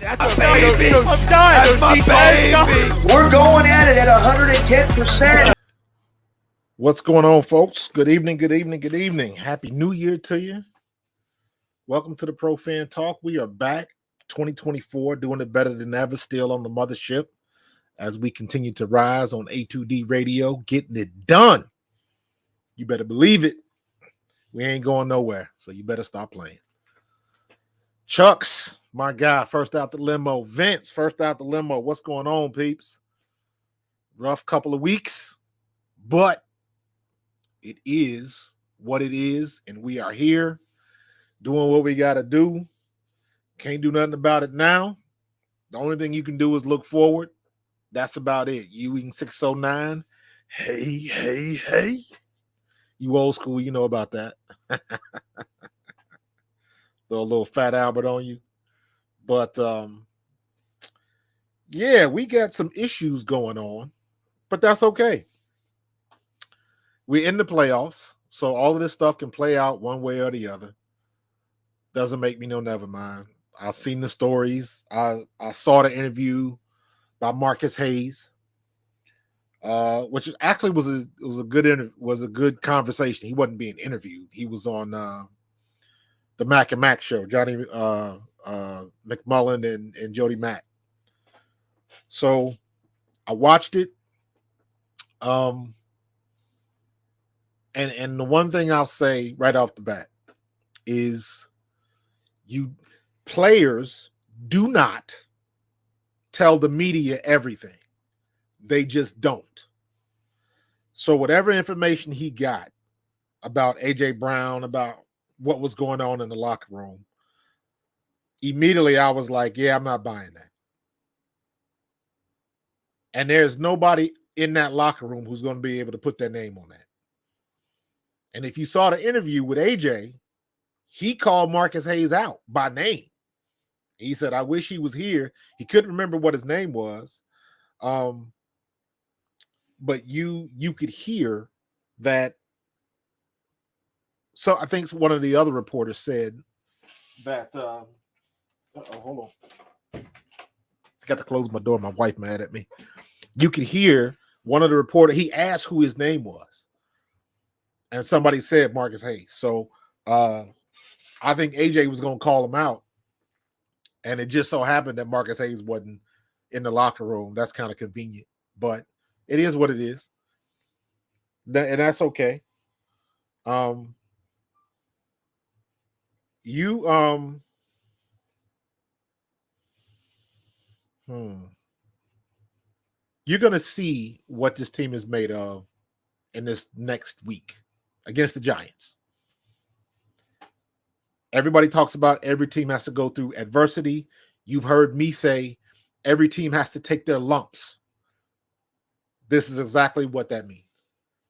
That's a baby. I'm dying. That's my baby. We're going at it at 110%. What's going on, folks? Good evening, good evening, good evening. Happy New Year to you. Welcome to the Pro Fan Talk. We are back, 2024, doing it better than ever, still on the mothership as we continue to rise on A2D Radio, getting it done. You better believe it. We ain't going nowhere, so you better stop playing. Chucks, my guy, first out the limo. Vince, first out the limo. What's going on, peeps? Rough couple of weeks, but it is what it is, and we are here doing what we got to do. Can't do nothing about it now. The only thing you can do is look forward. That's about it. Ewing 609. Hey. You old school, you know about that. Throw a little Fat Albert on you. But, yeah, we got some issues going on, but that's okay. We're in the playoffs, so all of this stuff can play out one way or the other. Doesn't make me no never mind. I've seen the stories. I saw the interview by Marcus Hayes, which actually was a good conversation. He wasn't being interviewed. He was on the Mac and Mac show, Johnny McMullen and Jody Mack. So I watched it. And the one thing I'll say right off the bat is you players do not tell the media everything. They just don't. So whatever information he got about A.J. Brown, about what was going on in the locker room, immediately I was like, yeah, I'm not buying that. And there's nobody in that locker room who's going to be able to put their name on that. And if you saw the interview with AJ, he called Marcus Hayes out by name. He said, I wish he was here. He couldn't remember what his name was. But you could hear that. So I think one of the other reporters said that, hold on. I got to close my door. My wife mad at me. You could hear one of the reporters, he asked who his name was. And somebody said Marcus Hayes. So I think AJ was going to call him out. And it just so happened that Marcus Hayes wasn't in the locker room. That's kind of convenient. But it is what it is. And that's okay. You're going to see what this team is made of in this next week against the Giants. Everybody talks about every team has to go through adversity. You've heard me say every team has to take their lumps. This is exactly what that means.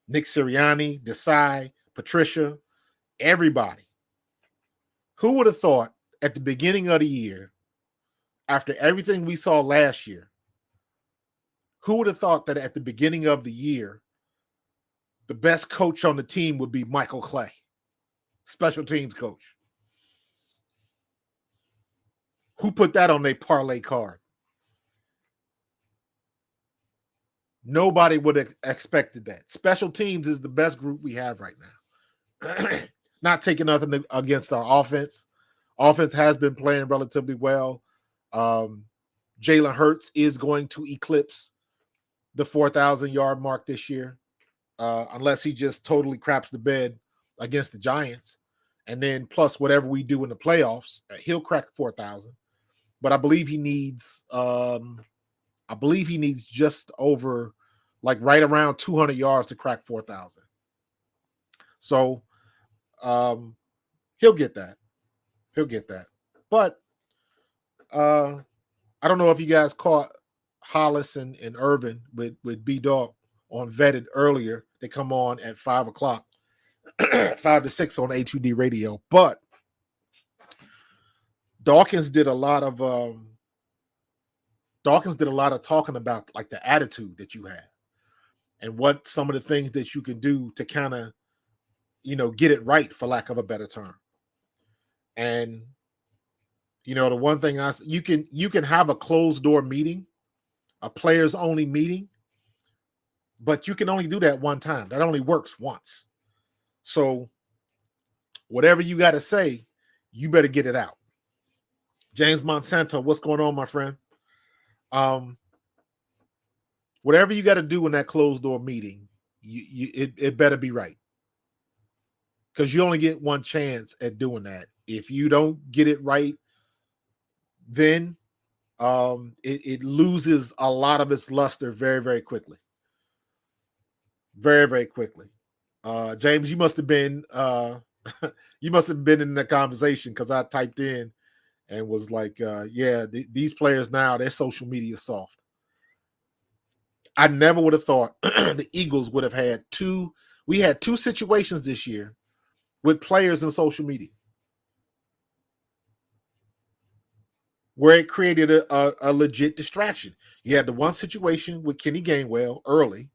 Nick Sirianni, Desai, Patricia, everybody. Who would have thought at the beginning of the year, after everything we saw last year, who would have thought that at the beginning of the year, the best coach on the team would be Michael Clay, special teams coach? Who put that on their parlay card? Nobody would have expected that. Special teams is the best group we have right now. Not taking nothing against our offense. Offense has been playing relatively well. Jalen Hurts is going to eclipse the 4,000-yard mark this year, unless he just totally craps the bed against the Giants. And then plus whatever we do in the playoffs, he'll crack 4,000. But I believe he needs just over, like right around 200 yards to crack 4,000. So he'll get that. But I don't know if you guys caught Hollis and Irvin with B-Dog on Vetted earlier. They come on at 5 o'clock, 5 to 6 on A2D Radio. But Dawkins did a lot of talking about like the attitude that you have and what some of the things that you can do to kind of, get it right, for lack of a better term. And You know, the one thing you can have a closed door meeting, a players only meeting, but you can only do that one time. That only works once. So whatever you got to say, you better get it out. James Monsanto, what's going on, my friend? Whatever you got to do in that closed door meeting, it better be right, because you only get one chance at doing that. If you don't get it right, then it loses a lot of its luster very, very quickly. Very, very quickly. James, you must have been you must have been in the conversation, because I typed in and was like, these players now, their social media soft. I never would have thought the Eagles would have had we had two situations this year with players in social media where it created a legit distraction. You had the one situation with Kenny Gainwell early,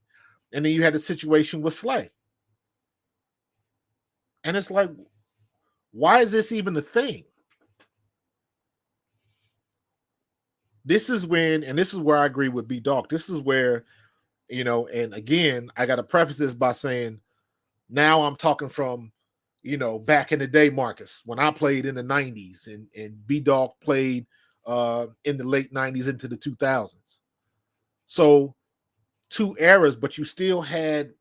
and then you had the situation with Slay. And it's like, why is this even a thing? This is when, and this is where I agree with B-Dog. This is where, and again, I got to preface this by saying, now I'm talking from, back in the day, Marcus, when I played in the 90s and B-Dog played in the late 90s into the 2000s. So two eras, but you still had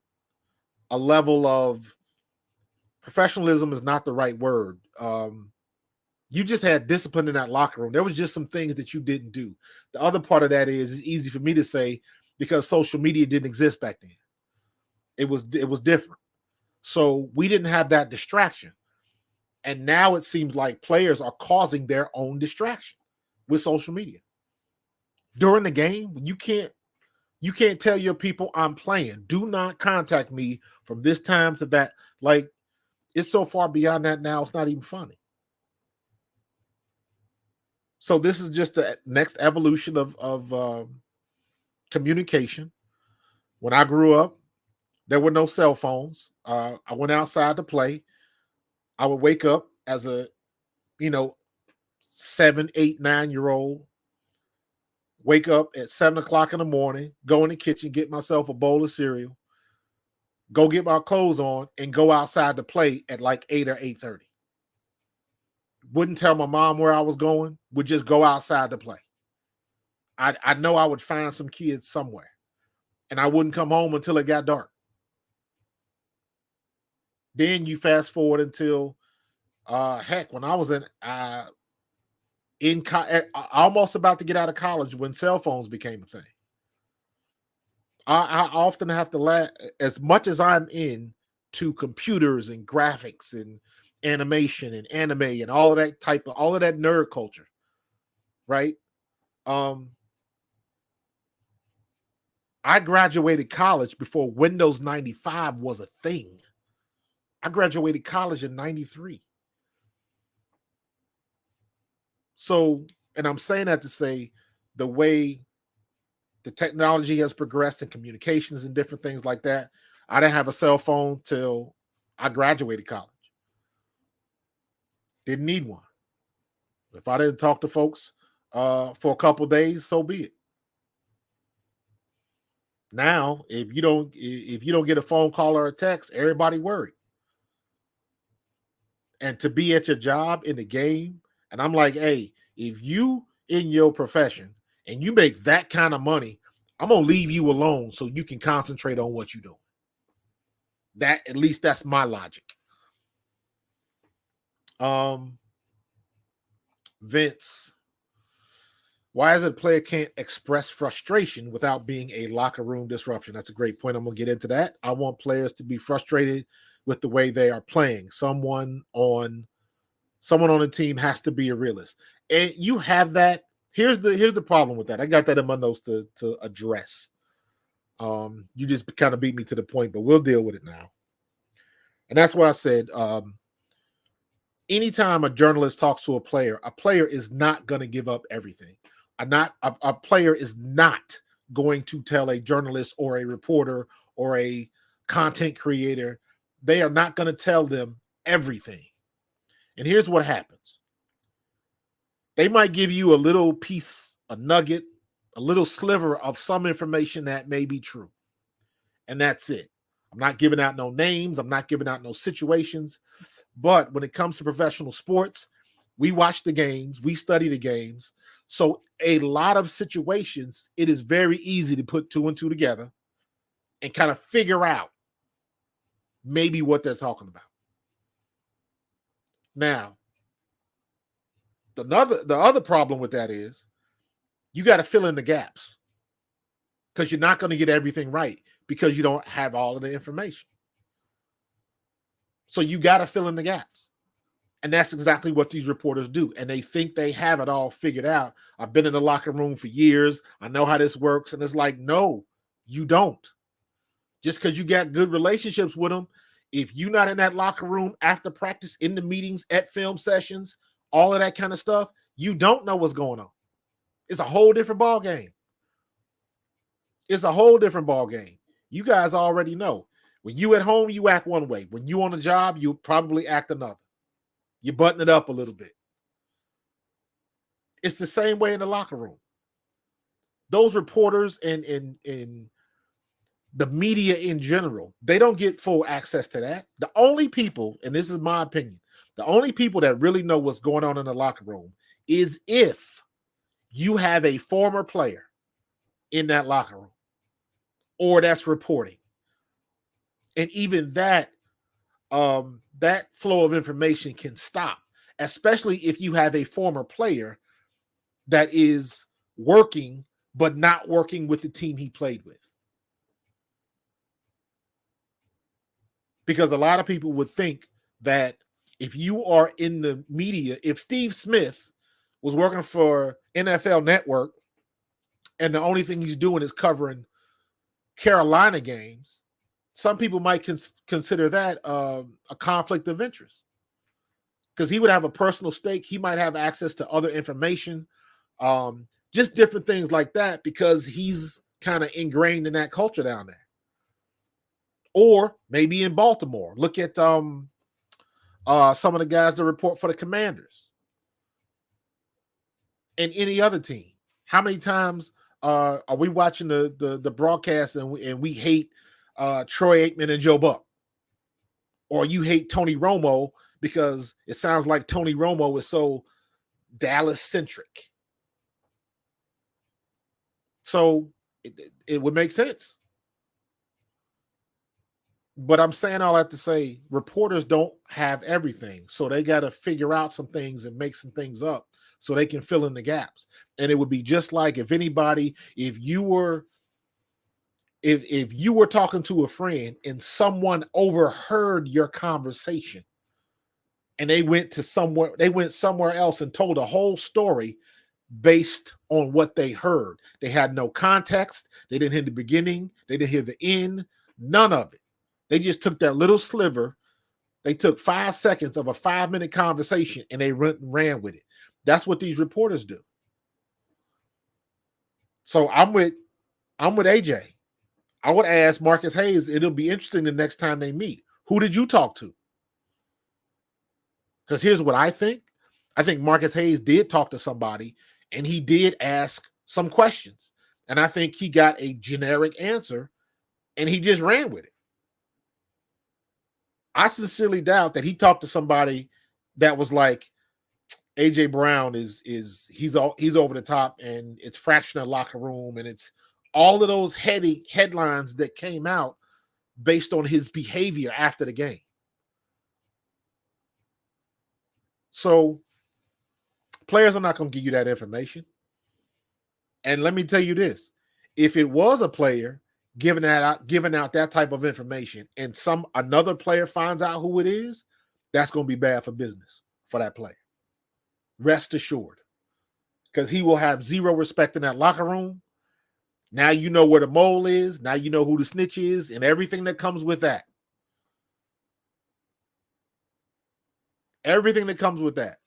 a level of professionalism is not the right word. You just had discipline in that locker room. There was just some things that you didn't do. The other part of that is, it's easy for me to say because social media didn't exist back then. It was different. So we didn't have that distraction. And now it seems like players are causing their own distraction with social media. During the game, you can't tell your people I'm playing. Do not contact me from this time to that. Like, it's so far beyond that now, it's not even funny. So this is just the next evolution of communication. When I grew up, there were no cell phones. I went outside to play. I would wake up as a, 7, 8, 9-year-old, wake up at 7 o'clock in the morning, go in the kitchen, get myself a bowl of cereal, go get my clothes on, and go outside to play at like 8 or 8:30. Wouldn't tell my mom where I was going, would just go outside to play. I know I would find some kids somewhere, and I wouldn't come home until it got dark. Then you fast forward until, when I was almost about to get out of college when cell phones became a thing. I often have to laugh, as much as I'm into computers and graphics and animation and anime and all of that nerd culture, right? I graduated college before Windows 95 was a thing. I graduated college in 93. So, and I'm saying that to say the way the technology has progressed in communications and different things like that, I didn't have a cell phone till I graduated college. Didn't need one. If I didn't talk to folks for a couple of days, so be it. Now, if you don't get a phone call or a text, everybody worried. And to be at your job in the game, and I'm like, hey, if you in your profession and you make that kind of money, I'm gonna leave you alone so you can concentrate on what you do. That, at least that's my logic. Vince, why is it a player can't express frustration without being a locker room disruption? That's a great point. I'm gonna get into that. I want players to be frustrated with the way they are playing. Someone on the team has to be a realist. And you have that. Here's the problem with that. I got that in my notes to address. You just kind of beat me to the point, but we'll deal with it now. And that's why I said, anytime a journalist talks to a player is not going to give up everything. A player is not going to tell a journalist or a reporter or a content creator, they are not going to tell them everything. And here's what happens. They might give you a little piece, a nugget, a little sliver of some information that may be true. And that's it. I'm not giving out no names. I'm not giving out no situations. But when it comes to professional sports, we watch the games, we study the games. So a lot of situations, it is very easy to put 2 and 2 together and kind of figure out maybe what they're talking about. Now, the other problem with that is you got to fill in the gaps because you're not going to get everything right because you don't have all of the information. So you got to fill in the gaps. And that's exactly what these reporters do. And they think they have it all figured out. I've been in the locker room for years. I know how this works. And it's like, no, you don't. Just because you got good relationships with them, if you're not in that locker room after practice, in the meetings, at film sessions, all of that kind of stuff, you don't know what's going on. It's a whole different ball game. It's a whole different ball game. You guys already know. When you at home, you act one way. When you on a job, you probably act another. You button it up a little bit. It's the same way in the locker room. Those reporters and the media in general, they don't get full access to that. The only people, and this is my opinion, the only people that really know what's going on in the locker room is if you have a former player in that locker room or that's reporting. And even that, that flow of information can stop, especially if you have a former player that is working but not working with the team he played with. Because a lot of people would think that if you are in the media, if Steve Smith was working for NFL Network and the only thing he's doing is covering Carolina games, some people might consider that a conflict of interest because he would have a personal stake. He might have access to other information, just different things like that because he's kind of ingrained in that culture down there. Or maybe in Baltimore. Look at some of the guys that report for the Commanders and any other team. How many times are we watching the broadcast and we hate Troy Aikman and Joe Buck? Or you hate Tony Romo because it sounds like Tony Romo is so Dallas-centric. So it would make sense. But I'm saying all that to say reporters don't have everything. So they got to figure out some things and make some things up so they can fill in the gaps. And it would be just like if you were talking to a friend and someone overheard your conversation and they went somewhere else and told a whole story based on what they heard. They had no context. They didn't hear the beginning. They didn't hear the end. None of it. They just took that little sliver. They took 5 seconds of a 5-minute conversation and they ran with it. That's what these reporters do. So I'm with AJ. I would ask Marcus Hayes, it'll be interesting the next time they meet. Who did you talk to? Because here's what I think. I think Marcus Hayes did talk to somebody and he did ask some questions. And I think he got a generic answer and he just ran with it. I sincerely doubt that he talked to somebody that was like, AJ Brown he's over the top and it's fracturing the locker room and it's all of those headlines that came out based on his behavior after the game. So players are not going to give you that information. And let me tell you this, if it was a player giving out that type of information and another player finds out who it is, that's going to be bad for business for that player. Rest assured. Because he will have zero respect in that locker room. Now you know where the mole is. Now you know who the snitch is and everything that comes with that. Everything that comes with that.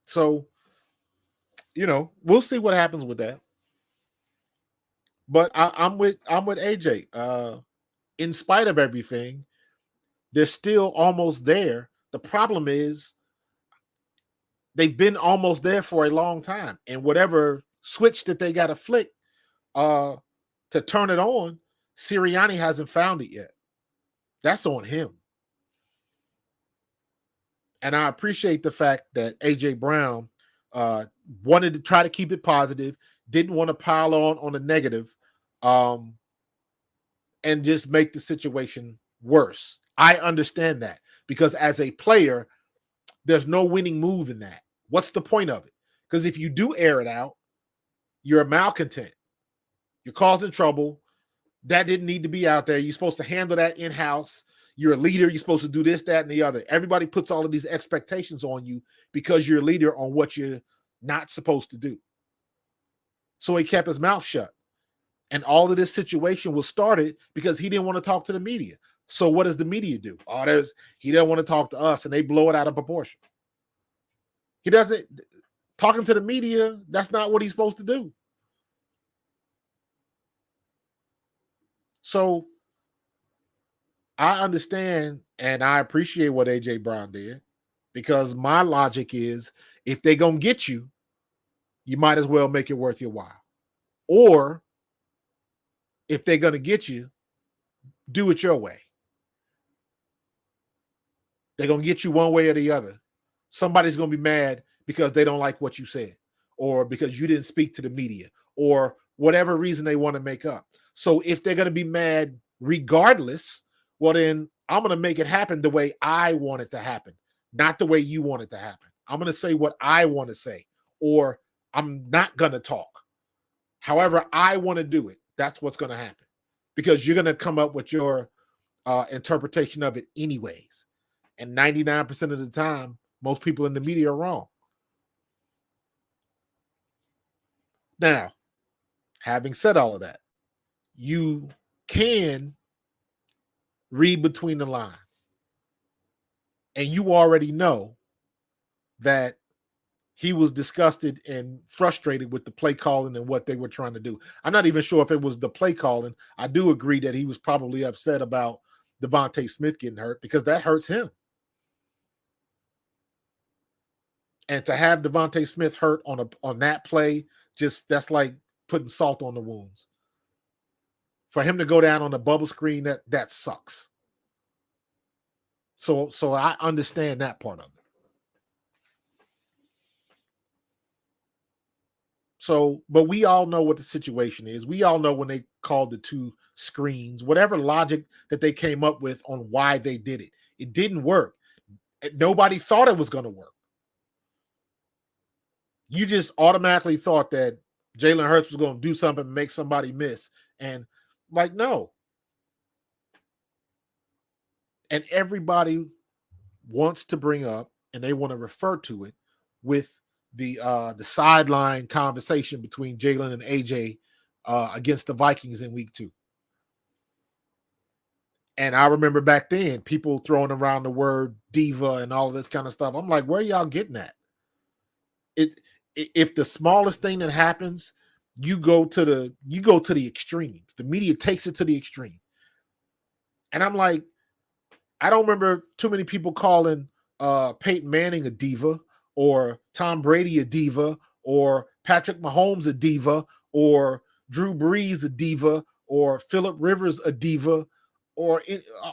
So, we'll see what happens with that. But I'm with AJ. In spite of everything, they're still almost there. The problem is They've been almost there for a long time. And whatever switch that they got to flick to turn it on, Sirianni hasn't found it yet. That's on him. And I appreciate the fact that A.J. Brown wanted to try to keep it positive, didn't want to pile on the negative, and just make the situation worse. I understand that because as a player, there's no winning move in that. What's the point of it? Because if you do air it out, you're a malcontent. You're causing trouble. That didn't need to be out there. You're supposed to handle that in-house. You're a leader. You're supposed to do this, that, and the other. Everybody puts all of these expectations on you because you're a leader on what you're not supposed to do. So he kept his mouth shut. And all of this situation was started because he didn't want to talk to the media. So what does the media do? He doesn't want to talk to us, and they blow it out of proportion. He doesn't. Talking to the media, that's not what he's supposed to do. So I understand and I appreciate what A.J. Brown did because my logic is if they're going to get you, you might as well make it worth your while. Or if they're going to get you, do it your way. They're going to get you one way or the other. Somebody's going to be mad because they don't like what you said or because you didn't speak to the media or whatever reason they want to make up. So if they're going to be mad regardless, well, then I'm going to make it happen the way I want it to happen, not the way you want it to happen. I'm going to say what I want to say, or I'm not going to talk. However I want to do it, that's what's going to happen because you're going to come up with your interpretation of it anyways. And 99% of the time, most people in the media are wrong. Now, having said all of that, you can read between the lines. And you already know that he was disgusted and frustrated with the play calling and what they were trying to do. I'm not even sure if it was the play calling. I do agree that he was probably upset about Devontae Smith getting hurt because that hurts him. And to have Devontae Smith hurt on that play, just that's like putting salt on the wounds. For him to go down on the bubble screen, that sucks. So I understand that part of it. So, but we all know what the situation is. We all know when they called the two screens, whatever logic that they came up with on why they did it, it didn't work. Nobody thought it was going to work. You just automatically thought that Jalen Hurts was going to do something and make somebody miss. And like, no. And everybody wants to bring up and they want to refer to it with the sideline conversation between Jalen and AJ against the Vikings in week 2. And I remember back then people throwing around the word diva and all of this kind of stuff. I'm like, where y'all getting at? If the smallest thing that happens, you go to the extremes. The media takes it to the extreme. And I'm like, I don't remember too many people calling Peyton Manning a diva or Tom Brady a diva or Patrick Mahomes a diva or Drew Brees a diva or Phillip Rivers a diva or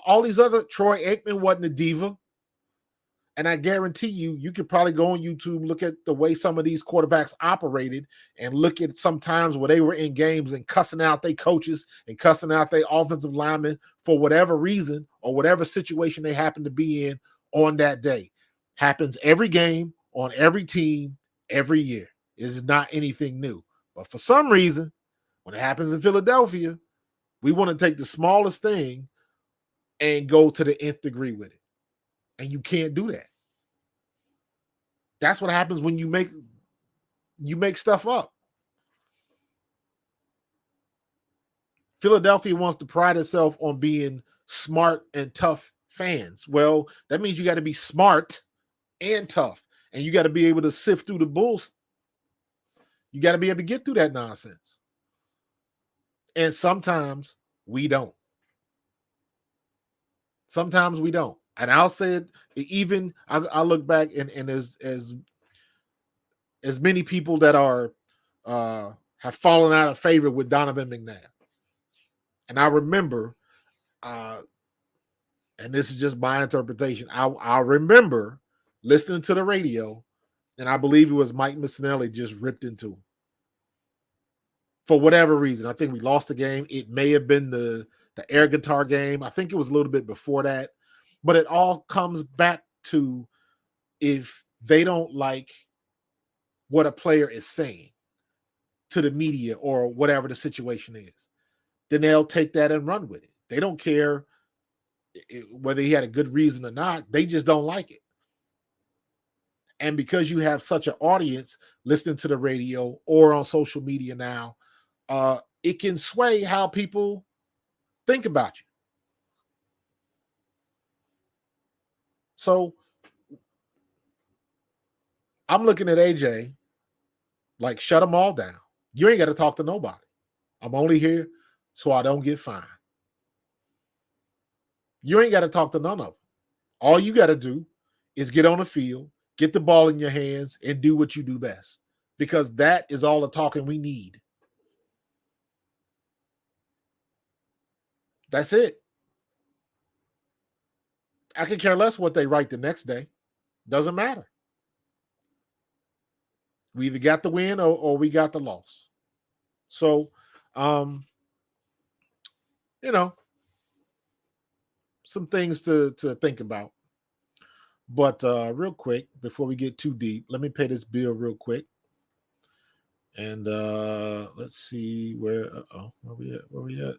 all these other. Troy Aikman wasn't a diva. And I guarantee you could probably go on YouTube, look at the way some of these quarterbacks operated and look at sometimes where they were in games and cussing out their coaches and cussing out their offensive linemen for whatever reason or whatever situation they happen to be in on that day. Happens every game, on every team, every year. It is not anything new. But for some reason, when it happens in Philadelphia, we want to take the smallest thing and go to the nth degree with it. And you can't do that. That's what happens when you make stuff up. Philadelphia wants to pride itself on being smart and tough fans. Well, that means you got to be smart and tough. And you got to be able to sift through the bulls. You got to be able to get through that nonsense. And sometimes we don't. Sometimes we don't. And I'll say it, even I look back and as as many people that are have fallen out of favor with Donovan McNabb. And I remember, and this is just my interpretation, I remember listening to the radio, and I believe it was Mike Missinelli just ripped into him. For whatever reason. I think we lost the game. It may have been the air guitar game. I think it was a little bit before that. But it all comes back to if they don't like what a player is saying to the media or whatever the situation is, then they'll take that and run with it. They don't care whether he had a good reason or not. They just don't like it. And because you have such an audience listening to the radio or on social media now, it can sway how people think about you. So I'm looking at AJ like, shut them all down. You ain't got to talk to nobody. I'm only here so I don't get fined. You ain't got to talk to none of them. All you got to do is get on the field, get the ball in your hands, and do what you do best. Because that is all the talking we need. That's it. I could care less what they write the next day. Doesn't matter. We either got the win or we got the loss. So, some things to think about. But real quick, before we get too deep, let me pay this bill real quick. And let's see where we at?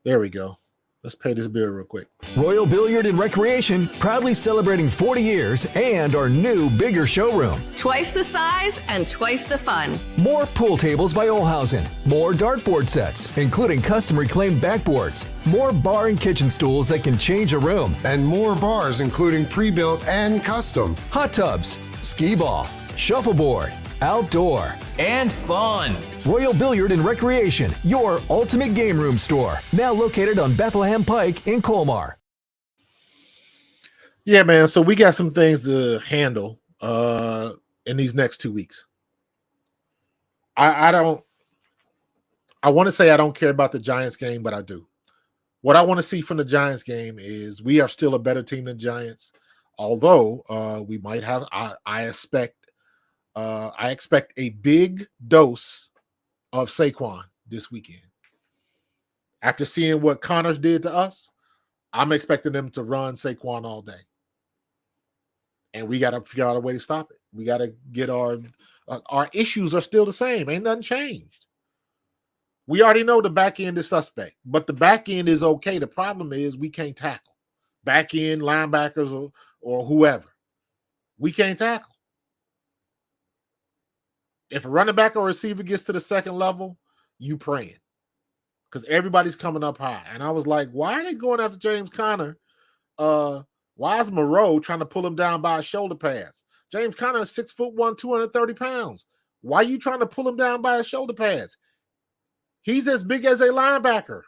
There we go. Let's pay this bill real quick. Royal Billiard and Recreation, proudly celebrating 40 years and our new, bigger showroom. Twice the size and twice the fun. More pool tables by Olhausen. More dartboard sets, including custom reclaimed backboards. More bar and kitchen stools that can change a room. And more bars, including pre-built and custom. Hot tubs, skee ball, shuffleboard, outdoor, and fun. Royal Billiard and Recreation, your ultimate game room store. Now located on Bethlehem Pike in Colmar. Yeah, man. So we got some things to handle in these next 2 weeks. I want to say I don't care about the Giants game, but I do. What I want to see from the Giants game is we are still a better team than Giants. Although we might have, I expect a big dose of Saquon this weekend. After seeing what Connors did to us, I'm expecting them to run Saquon all day. And we got to figure out a way to stop it. We got to get our issues are still the same. Ain't nothing changed. We already know the back end is suspect, but the back end is okay. The problem is we can't tackle. Back end, linebackers, or whoever. We can't tackle. If a running back or receiver gets to the second level, you praying. Because everybody's coming up high. And I was like, why are they going after James Conner? Why is Moreau trying to pull him down by a shoulder pads? James Conner is 6'1", 230 pounds. Why are you trying to pull him down by his shoulder pads? He's as big as a linebacker.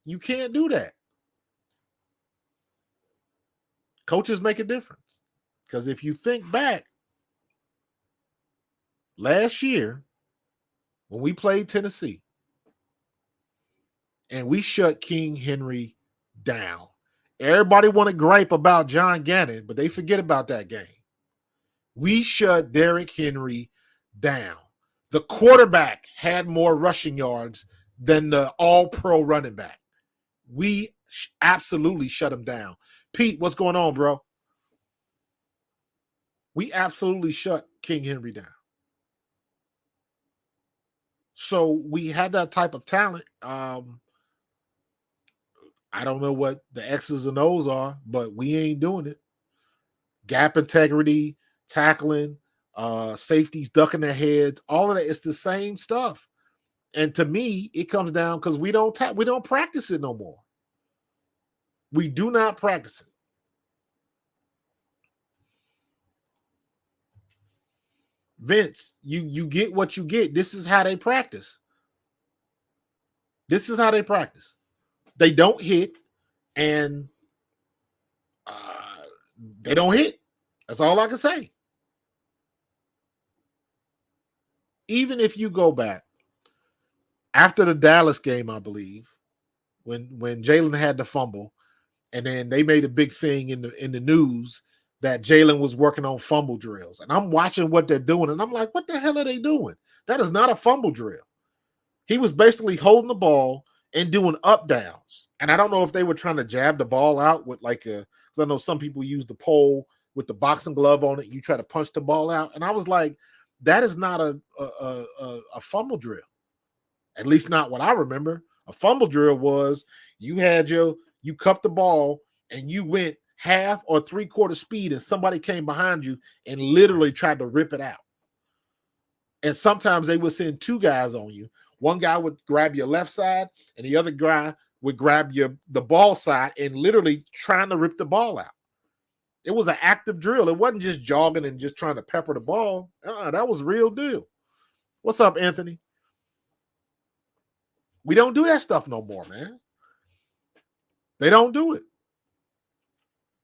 You can't do that. Coaches make a difference. Because if you think back, last year, when we played Tennessee, and we shut King Henry down, everybody want to gripe about John Gannon, but they forget about that game. We shut Derrick Henry down. The quarterback had more rushing yards than the all-pro running back. We absolutely shut him down. Pete, what's going on, bro? We absolutely shut King Henry down. So we had that type of talent. I don't know what the X's and O's are, but we ain't doing it. Gap integrity, tackling, safeties ducking their heads, all of that. It's the same stuff. And to me, it comes down because we don't practice it no more. We do not practice it. Vince, you get what you get. This is how they practice. This is how they practice. They don't hit, and They don't hit. That's all I can say. Even if you go back after the Dallas game, I believe, when Jalen had the fumble, and then they made a big thing in the news that Jalen was working on fumble drills. And I'm watching what they're doing, and I'm like, what the hell are they doing? That is not a fumble drill. He was basically holding the ball and doing up downs. And I don't know if they were trying to jab the ball out with like a, because I know some people use the pole with the boxing glove on it. You try to punch the ball out. And I was like, that is not a fumble drill. At least not what I remember. A fumble drill was you cupped the ball and you went half or 3/4 speed and somebody came behind you and literally tried to rip it out. And sometimes they would send two guys on you. One guy would grab your left side and the other guy would grab the ball side and literally trying to rip the ball out. It was an active drill. It wasn't just jogging and just trying to pepper the ball. That was real deal. What's up, Anthony? We don't do that stuff no more, man. They don't do it.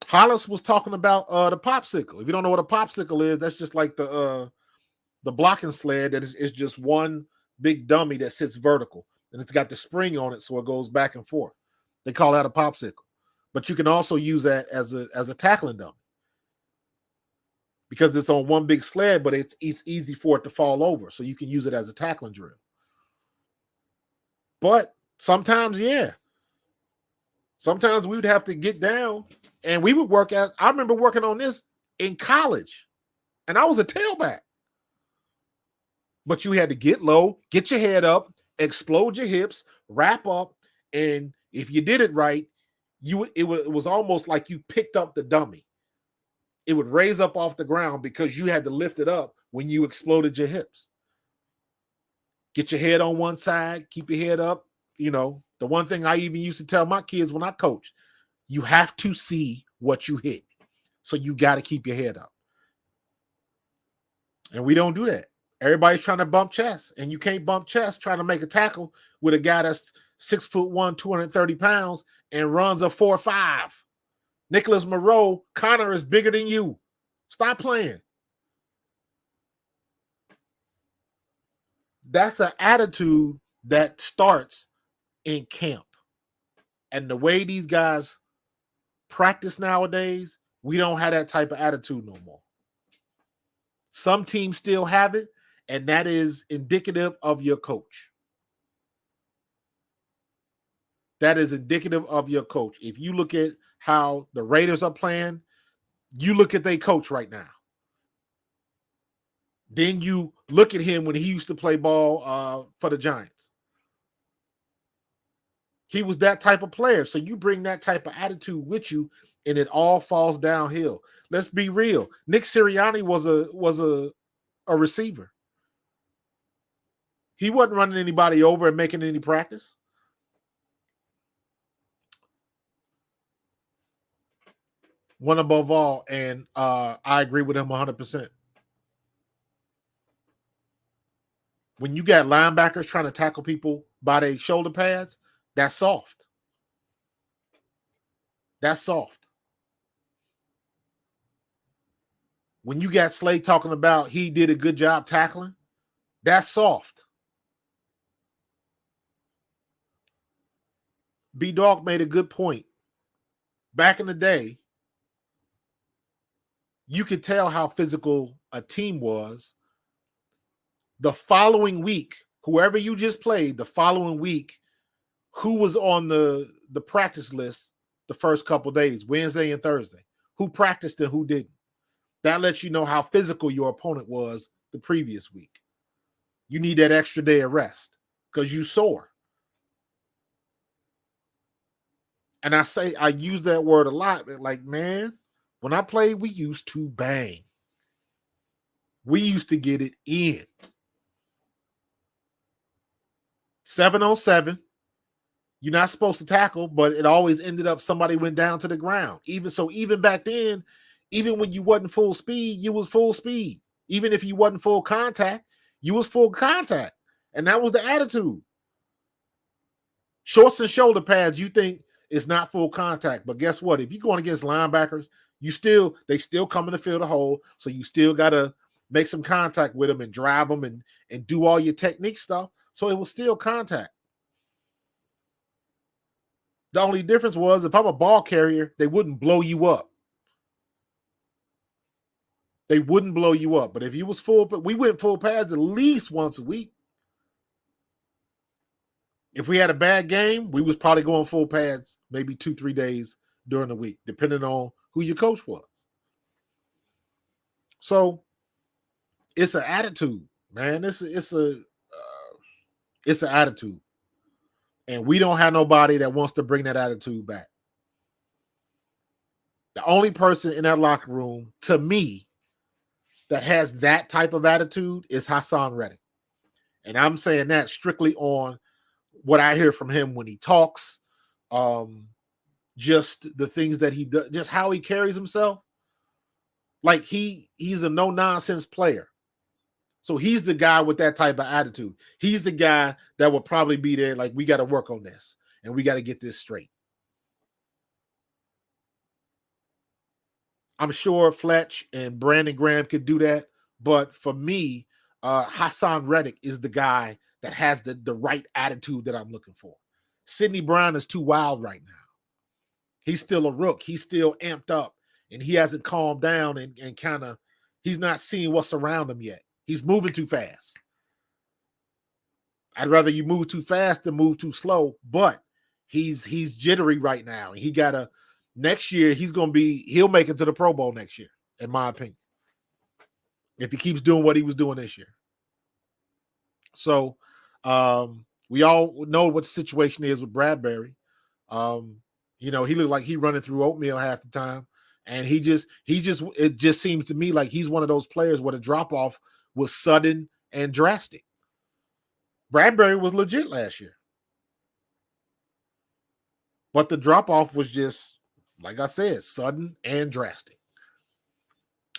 Hollis was talking about the popsicle. If you don't know what a popsicle is, that's just like the blocking sled that is just one big dummy that sits vertical. And it's got the spring on it so it goes back and forth. They call that a popsicle. But you can also use that as a tackling dummy. Because it's on one big sled, but it's easy for it to fall over. So you can use it as a tackling drill. But sometimes, yeah. Sometimes we would have to get down and we would work out. I remember working on this in college. And I was a tailback. But you had to get low, get your head up, explode your hips, wrap up, and if you did it right, it was almost like you picked up the dummy. It would raise up off the ground because you had to lift it up when you exploded your hips. Get your head on one side, keep your head up. You know, the one thing I even used to tell my kids when I coach, you have to see what you hit. So you got to keep your head up. And we don't do that. Everybody's trying to bump chest, and you can't bump chest trying to make a tackle with a guy that's 6'1", 230 pounds, and runs a 4.5. Nicholas Moreau, Connor is bigger than you. Stop playing. That's an attitude that starts in camp. And the way these guys practice nowadays, we don't have that type of attitude no more. Some teams still have it, and that is indicative of your coach. That is indicative of your coach. If you look at how the Raiders are playing, you look at their coach right now. Then you look at him when he used to play ball for the Giants. He was that type of player. So you bring that type of attitude with you, and it all falls downhill. Let's be real. Nick Sirianni was a receiver. He wasn't running anybody over and making any practice. One above all, and I agree with him 100%. When you got linebackers trying to tackle people by their shoulder pads, that's soft. That's soft. When you got Slay talking about he did a good job tackling, that's soft. B-Dog made a good point. Back in the day, you could tell how physical a team was. The following week, whoever you just played, the following week, who was on the practice list the first couple days, Wednesday and Thursday? Who practiced and who didn't? That lets you know how physical your opponent was the previous week. You need that extra day of rest because you sore. And I use that word a lot. Like, man, when I played, we used to bang. We used to get it in. 7-on-7. You're not supposed to tackle, but it always ended up somebody went down to the ground. Even back then, even when you wasn't full speed, you was full speed. Even if you wasn't full contact, you was full contact. And that was the attitude. Shorts and shoulder pads, you think It's not full contact. But guess what? If you're going against linebackers, they still come in the field a hole. So you still gotta make some contact with them and drive them and do all your technique stuff. So it was still contact. The only difference was if I'm a ball carrier, they wouldn't blow you up. They wouldn't blow you up. But if you was full, we went full pads at least once a week. If we had a bad game, we was probably going full pads maybe 2-3 days during the week, depending on who your coach was. So it's an attitude, man. It's an attitude. And we don't have nobody that wants to bring that attitude back. The only person in that locker room, to me, that has that type of attitude is Hassan Reddick. And I'm saying that strictly on what I hear from him when he talks, just the things that he does, just how he carries himself. Like he's a no-nonsense player. So he's the guy with that type of attitude. He's the guy that will probably be there like, we got to work on this and we got to get this straight. I'm sure Fletch and Brandon Graham could do that. But for me, Hassan Reddick is the guy that has the right attitude that I'm looking for. Sidney Brown is too wild right now. He's still a rook. He's still amped up, and he hasn't calmed down and kind of, he's not seeing what's around him yet. He's moving too fast. I'd rather you move too fast than move too slow, but he's jittery right now. And he got to, next year, he'll make it to the Pro Bowl next year, in my opinion, if he keeps doing what he was doing this year. So we all know what the situation is with Bradbury. He looked like he running through oatmeal half the time. And it just seems to me like he's one of those players where the drop-off was sudden and drastic. Bradbury was legit last year. But the drop-off was just, like I said, sudden and drastic.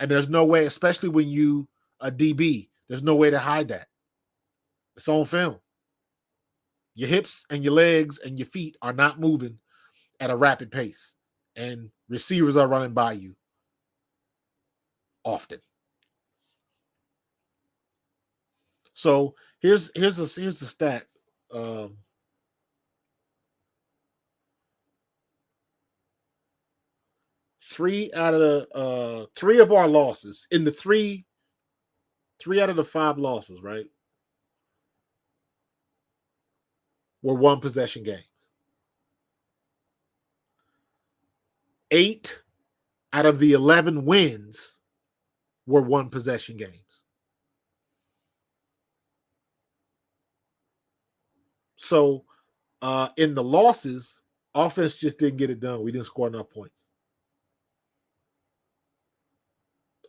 And there's no way, especially when you a DB, there's no way to hide that. It's on film. Your hips and your legs and your feet are not moving at a rapid pace. And receivers are running by you often. So here's a stat. 3 out of the 3 of our losses in the 3 out of the 5 losses, right, were 1 possession games. 8 out of the 11 wins were 1 possession games. So in the losses, offense just didn't get it done. We didn't score enough points.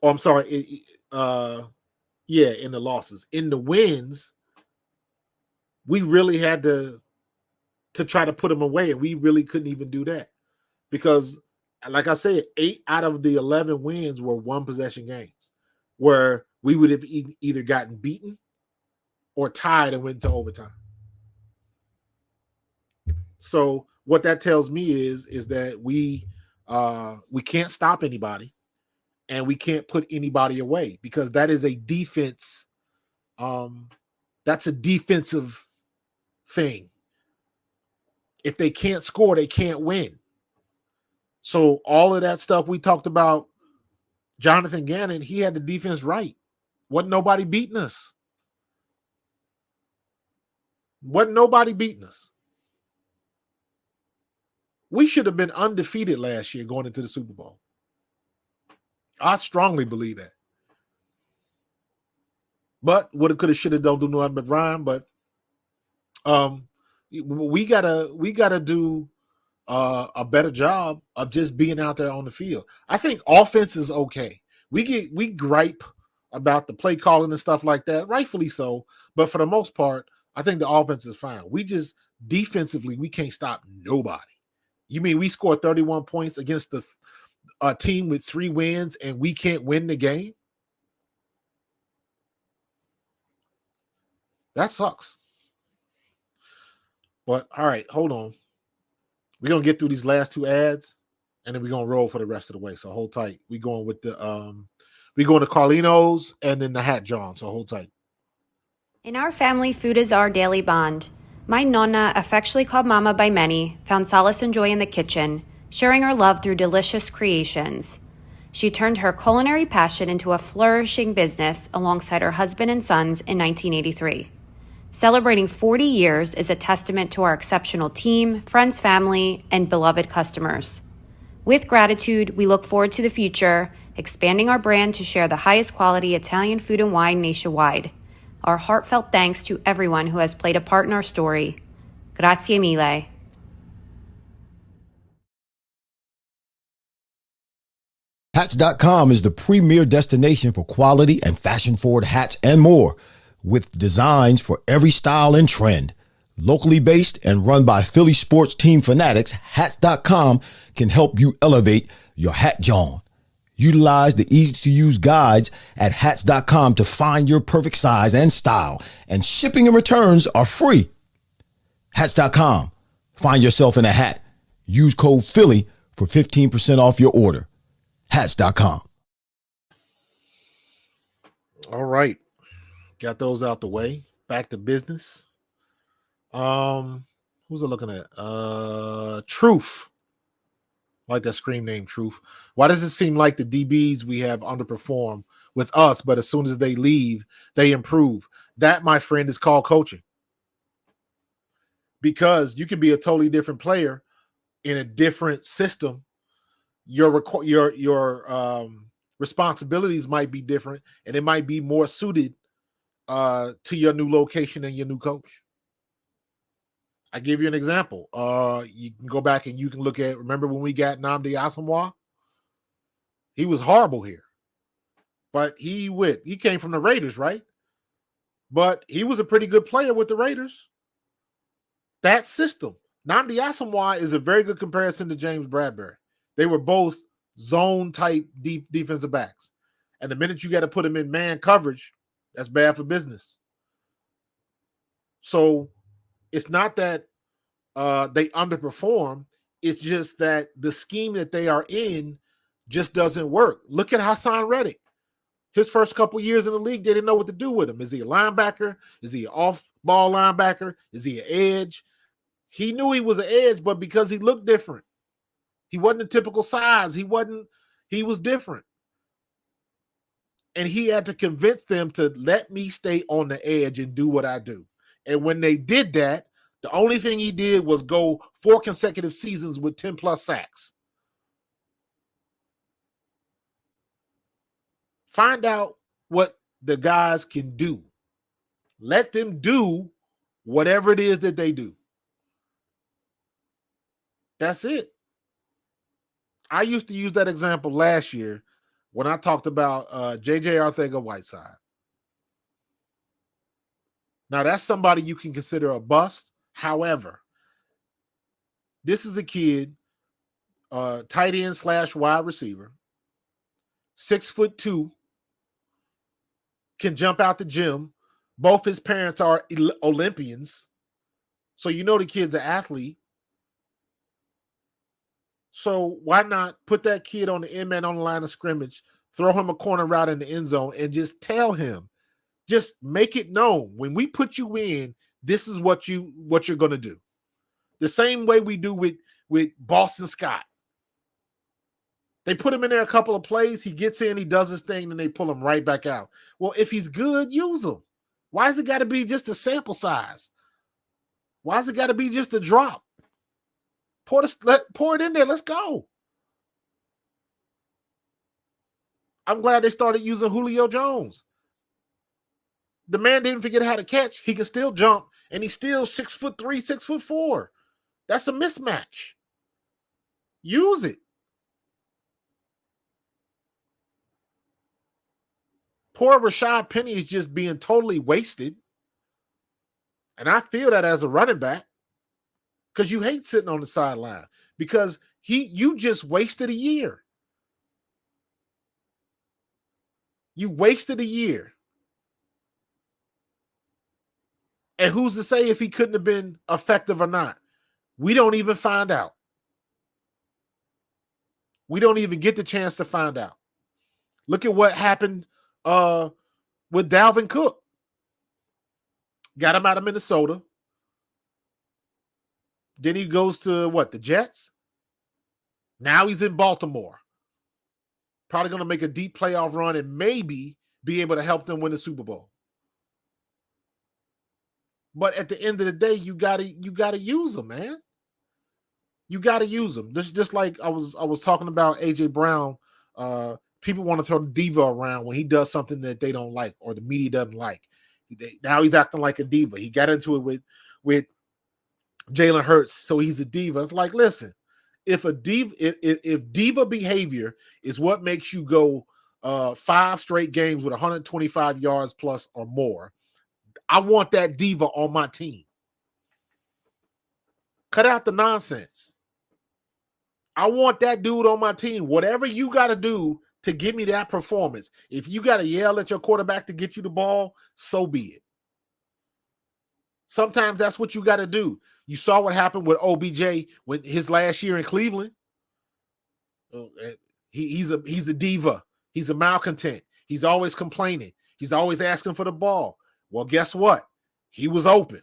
Oh, I'm sorry. In the losses. In the wins, we really had to try to put them away, and we really couldn't even do that because, like I said, 8 out of the 11 wins were 1 possession games where we would have either gotten beaten or tied and went to overtime. So what that tells me is that we can't stop anybody and we can't put anybody away because that is a defense. That's a defensive thing. If they can't score, they can't win. So all of that stuff we talked about, Jonathan Gannon, he had the defense right. Wasn't nobody beating us. We should have been undefeated last year going into the Super Bowl. I strongly believe that. But woulda, coulda, shoulda, don't do nothing but rhyme. But we gotta do a better job of just being out there on the field. I think offense is okay. We gripe about the play calling and stuff like that, rightfully so. But for the most part, I think the offense is fine. We just defensively we can't stop nobody. You mean we scored 31 points against a team with 3 wins and we can't win the game? That sucks. But all right, hold on. We're gonna get through these last two ads, and then we're gonna roll for the rest of the way. So hold tight. We going with the we going to Carlino's and then the Hat John. So hold tight. In our family, food is our daily bond. My nonna, affectionately called Mama by many, found solace and joy in the kitchen, sharing her love through delicious creations. She turned her culinary passion into a flourishing business alongside her husband and sons in 1983. Celebrating 40 years is a testament to our exceptional team, friends, family, and beloved customers. With gratitude, we look forward to the future, expanding our brand to share the highest quality Italian food and wine nationwide. Our heartfelt thanks to everyone who has played a part in our story. Grazie mille. Hats.com is the premier destination for quality and fashion-forward hats and more, with designs for every style and trend. Locally based and run by Philly sports team fanatics, Hats.com can help you elevate your hat John. Utilize the easy-to-use guides at Hats.com to find your perfect size and style, and shipping and returns are free. Hats.com. Find yourself in a hat. Use code Philly for 15% off your order. Hats.com. All right. Got those out the way. Back to business. Who's it looking at? Truth. I like that scream name, Truth. Why does it seem like the DBs we have underperform with us, but as soon as they leave, they improve? That, my friend, is called coaching. Because you can be a totally different player in a different system. Your responsibilities might be different, and it might be more suited to your new location and your new coach. I give you an example. You can go back and you can look at, remember when we got Nnamdi Asomugha? He was horrible here. But he came from the Raiders, right? But he was a pretty good player with the Raiders. That system. Nnamdi Asomugha is a very good comparison to James Bradbury. They were both zone-type defensive backs. And the minute you got to put them in man coverage, that's bad for business. So it's not that they underperform. It's just that the scheme that they are in just doesn't work. Look at Hassan Reddick. His first couple years in the league, they didn't know what to do with him. Is he a linebacker? Is he an off-ball linebacker? Is he an edge? He knew he was an edge, but because he looked different. He wasn't a typical size. He was different. And he had to convince them to let me stay on the edge and do what I do. And when they did that, the only thing he did was go 4 consecutive seasons with 10-plus sacks. Find out what the guys can do. Let them do whatever it is that they do. That's it. I used to use that example last year when I talked about J.J. Arcega-Whiteside. Now, that's somebody you can consider a bust. However, this is a kid, tight end / wide receiver, 6'2", can jump out the gym. Both his parents are Olympians. So you know the kid's an athlete. So why not put that kid on the end man on the line of scrimmage, throw him a corner route in the end zone, and just tell him, just make it known, when we put you in, this is what you're going to do. The same way we do with Boston Scott. They put him in there a couple of plays, he gets in, he does his thing, and they pull him right back out. Well, if he's good, use him. Why has it got to be just a sample size? Why has it got to be just a drop? Pour it in there. Let's go. I'm glad they started using Julio Jones. The man didn't forget how to catch. He can still jump, and he's still 6'3", 6'4". That's a mismatch. Use it. Poor Rashad Penny is just being totally wasted. And I feel that as a running back. Because you hate sitting on the sideline. Because you just wasted a year. You wasted a year. And who's to say if he couldn't have been effective or not? We don't even find out. We don't even get the chance to find out. Look at what happened with Dalvin Cook. Got him out of Minnesota. Then he goes to the Jets? Now he's in Baltimore. Probably going to make a deep playoff run and maybe be able to help them win the Super Bowl. But at the end of the day, you gotta use them, man. You gotta use them. Just like I was talking about AJ Brown. People want to throw the diva around when he does something that they don't like or the media doesn't like. Now he's acting like a diva. He got into it with Jalen Hurts, so he's a diva. It's like, listen, if diva behavior is what makes you go 5 straight games with 125 yards plus or more, I want that diva on my team. Cut out the nonsense. I want that dude on my team. Whatever you got to do to give me that performance. If you got to yell at your quarterback to get you the ball, so be it. Sometimes that's what you got to do. You saw what happened with OBJ with his last year in Cleveland. He's a diva. He's a malcontent. He's always complaining. He's always asking for the ball. Well, guess what? He was open.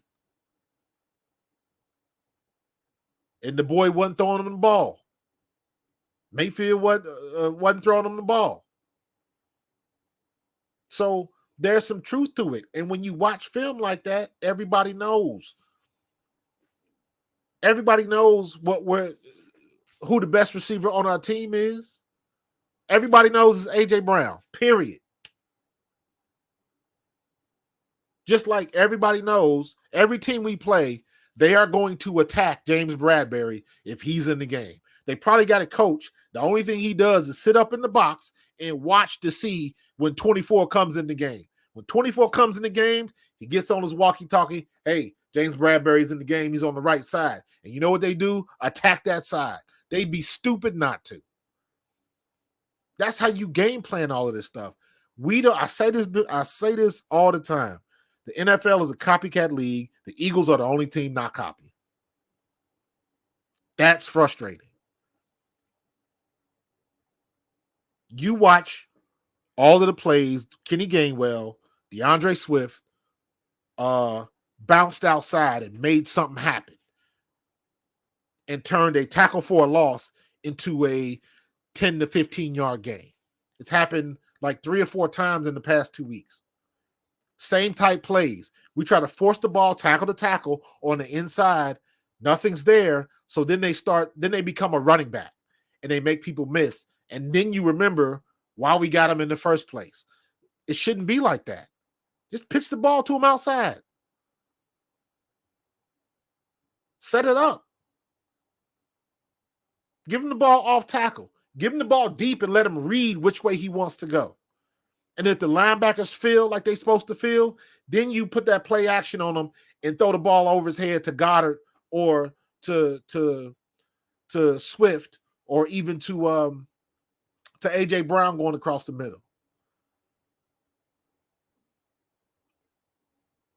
And the boy wasn't throwing him the ball. Mayfield wasn't throwing him the ball. So there's some truth to it. And when you watch film like that, everybody knows. Everybody knows who the best receiver on our team is. Everybody knows it's AJ Brown, period. Just like everybody knows, every team we play, they are going to attack James Bradbury if he's in the game. They probably got a coach. The only thing he does is sit up in the box and watch to see when 24 comes in the game. When 24 comes in the game, he gets on his walkie-talkie. Hey, James Bradbury's in the game. He's on the right side. And you know what they do? Attack that side. They'd be stupid not to. That's how you game plan all of this stuff. I say this all the time. The NFL is a copycat league. The Eagles are the only team not copying. That's frustrating. You watch all of the plays, Kenny Gainwell, DeAndre Swift, bounced outside and made something happen and turned a tackle for a loss into a 10 to 15-yard gain. It's happened like 3 or 4 times in the past 2 weeks. Same type plays. We try to force the ball, tackle to tackle on the inside. Nothing's there. So then they become a running back and they make people miss. And then you remember why we got them in the first place. It shouldn't be like that. Just pitch the ball to them outside. Set it up. Give him the ball off tackle. Give him the ball deep and let him read which way he wants to go. And if the linebackers feel like they're supposed to feel, then you put that play action on them and throw the ball over his head to Goddard or to Swift or even to AJ Brown going across the middle.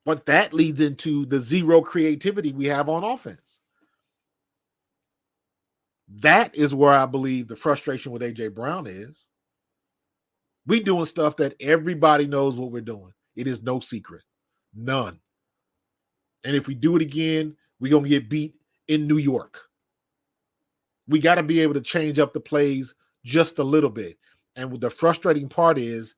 But that leads into the zero creativity we have on offense. That is where I believe the frustration with AJ Brown is. We doing stuff that everybody knows what we're doing. It is no secret. None. And if we do it again, we're going to get beat in New York. We got to be able to change up the plays just a little bit. And the frustrating part is,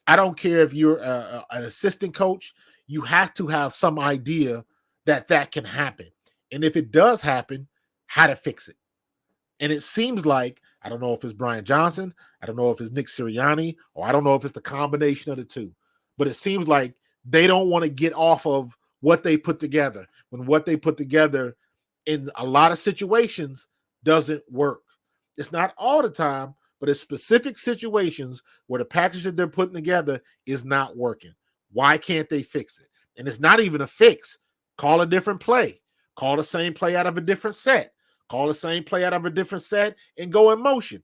I don't care if you're an assistant coach, you have to have some idea that can happen. And if it does happen, how to fix it. And it seems like, I don't know if it's Brian Johnson, I don't know if it's Nick Sirianni, or I don't know if it's the combination of the two. But it seems like they don't want to get off of what they put together, when what they put together in a lot of situations doesn't work. It's not all the time, but it's specific situations where the package that they're putting together is not working. Why can't they fix it? And it's not even a fix. Call a different play. Call the same play out of a different set. Call the same play out of a different set and go in motion.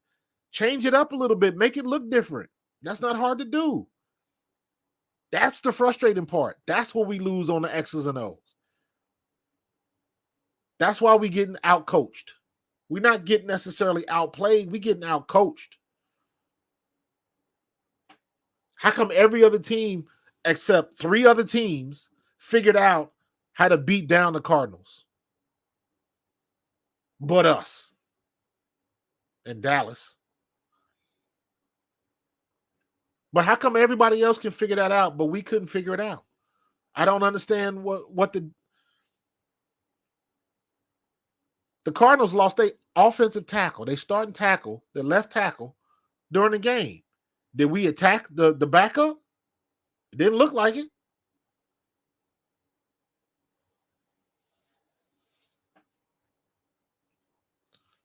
Change it up a little bit. Make it look different. That's not hard to do. That's the frustrating part. That's where we lose on the X's and O's. That's why we're getting out-coached. We're not getting necessarily outplayed. We're getting outcoached. How come every other team except 3 other teams figured out how to beat down the Cardinals? But us and Dallas. But how come everybody else can figure that out, but we couldn't figure it out? I don't understand what the Cardinals lost their offensive tackle. They starting tackle, the left tackle, during the game. Did we attack the backup? It didn't look like it.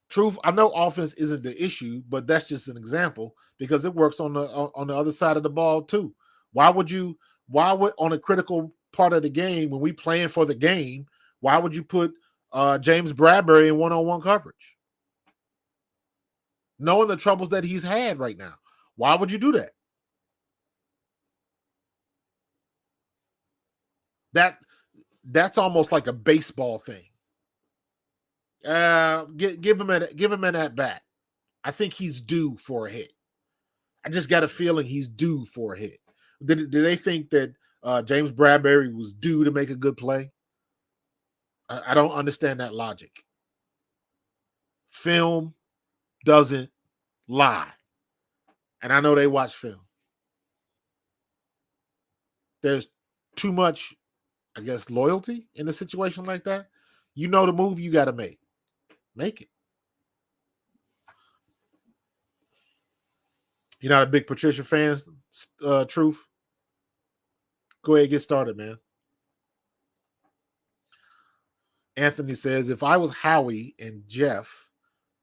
Truth, I know offense isn't the issue, but that's just an example because it works on the other side of the ball too. Why would on a critical part of the game when we playing for the game, why would you put James Bradbury in one-on-one coverage? Knowing the troubles that he's had right now. Why would you do that? That's almost like a baseball thing. Give him an at bat. I think he's due for a hit. I just got a feeling he's due for a hit. Did they think that James Bradbury was due to make a good play? I don't understand that logic. Film doesn't lie. And I know they watch film. There's too much, I guess, loyalty in a situation like that. You know the move you got to make. Make it. You're not a big Patricia fan, Truth? Go ahead and get started, man. Anthony says, if I was Howie and Jeff,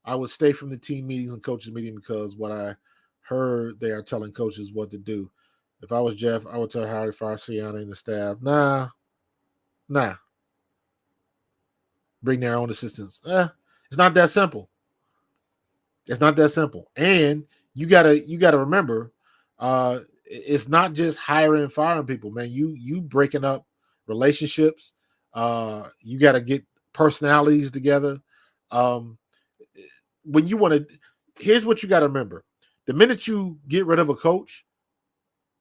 I would stay from the team meetings and coaches meeting because what I heard they are telling coaches what to do. If I was Jeff, I would tell Howie to fire Sirianni and the staff. Nah. Bring their own assistants. It's not that simple. It's not that simple. And you gotta remember, it's not just hiring and firing people, man. You breaking up relationships. You got to get personalities together. When you want to, here's what you got to remember: the minute you get rid of a coach,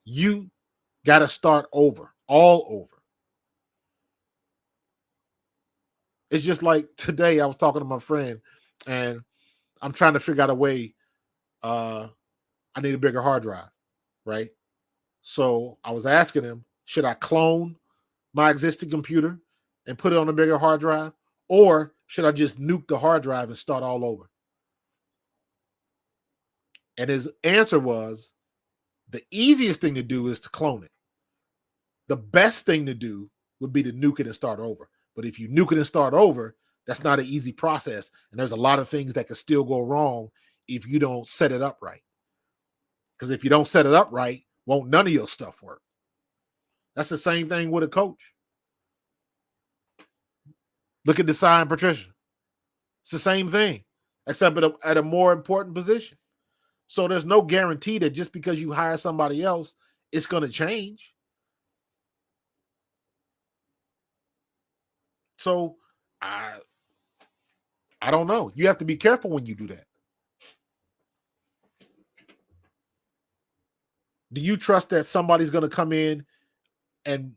you got to start over, all over. It's just like today I was talking to my friend and I'm trying to figure out a way. I need a bigger hard drive, right? So I was asking him, should I clone my existing computer and put it on a bigger hard drive? Or should I just nuke the hard drive and start all over? And his answer was, the easiest thing to do is to clone it. The best thing to do would be to nuke it and start over. But if you nuke it and start over, that's not an easy process. And there's a lot of things that can still go wrong if you don't set it up right. Because if you don't set it up right, won't none of your stuff work. That's the same thing with a coach. Look at Desai and Patricia. It's the same thing, except at a more important position. So there's no guarantee that just because you hire somebody else, it's going to change. So I don't know. You have to be careful when you do that. Do you trust that somebody's going to come in and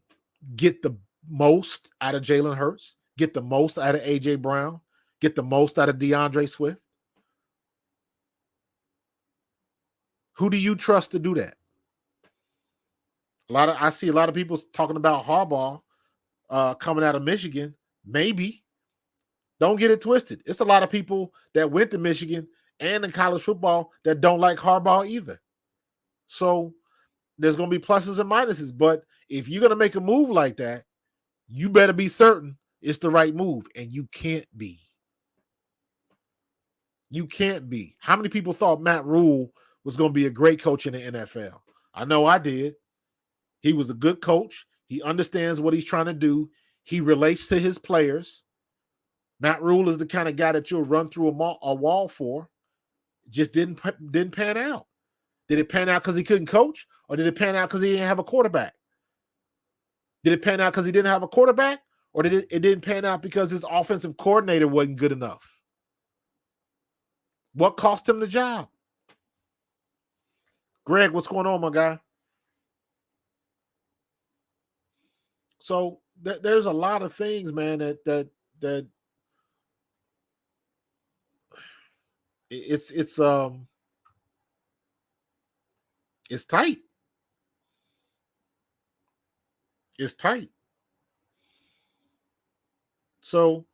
get the most out of Jalen Hurts, get the most out of A.J. Brown, get the most out of DeAndre Swift? Who do you trust to do that? I see a lot of people talking about Harbaugh coming out of Michigan. Maybe. Don't get it twisted. It's a lot of people that went to Michigan and in college football that don't like Harbaugh either. So there's going to be pluses and minuses. But if you're going to make a move like that, you better be certain it's the right move. And you can't be. You can't be. How many people thought Matt Rule was going to be a great coach in the NFL? I know I did. He was a good coach. He understands what he's trying to do. He relates to his players. Matt Rule is the kind of guy that you'll run through a wall for. Just didn't pan out. Did it pan out because he couldn't coach? Or did it pan out because he didn't have a quarterback? Did it pan out because he didn't have a quarterback? Or did it didn't pan out because his offensive coordinator wasn't good enough? What cost him the job? Greg, what's going on, my guy? So there's a lot of things, man, that it's tight. It's tight. So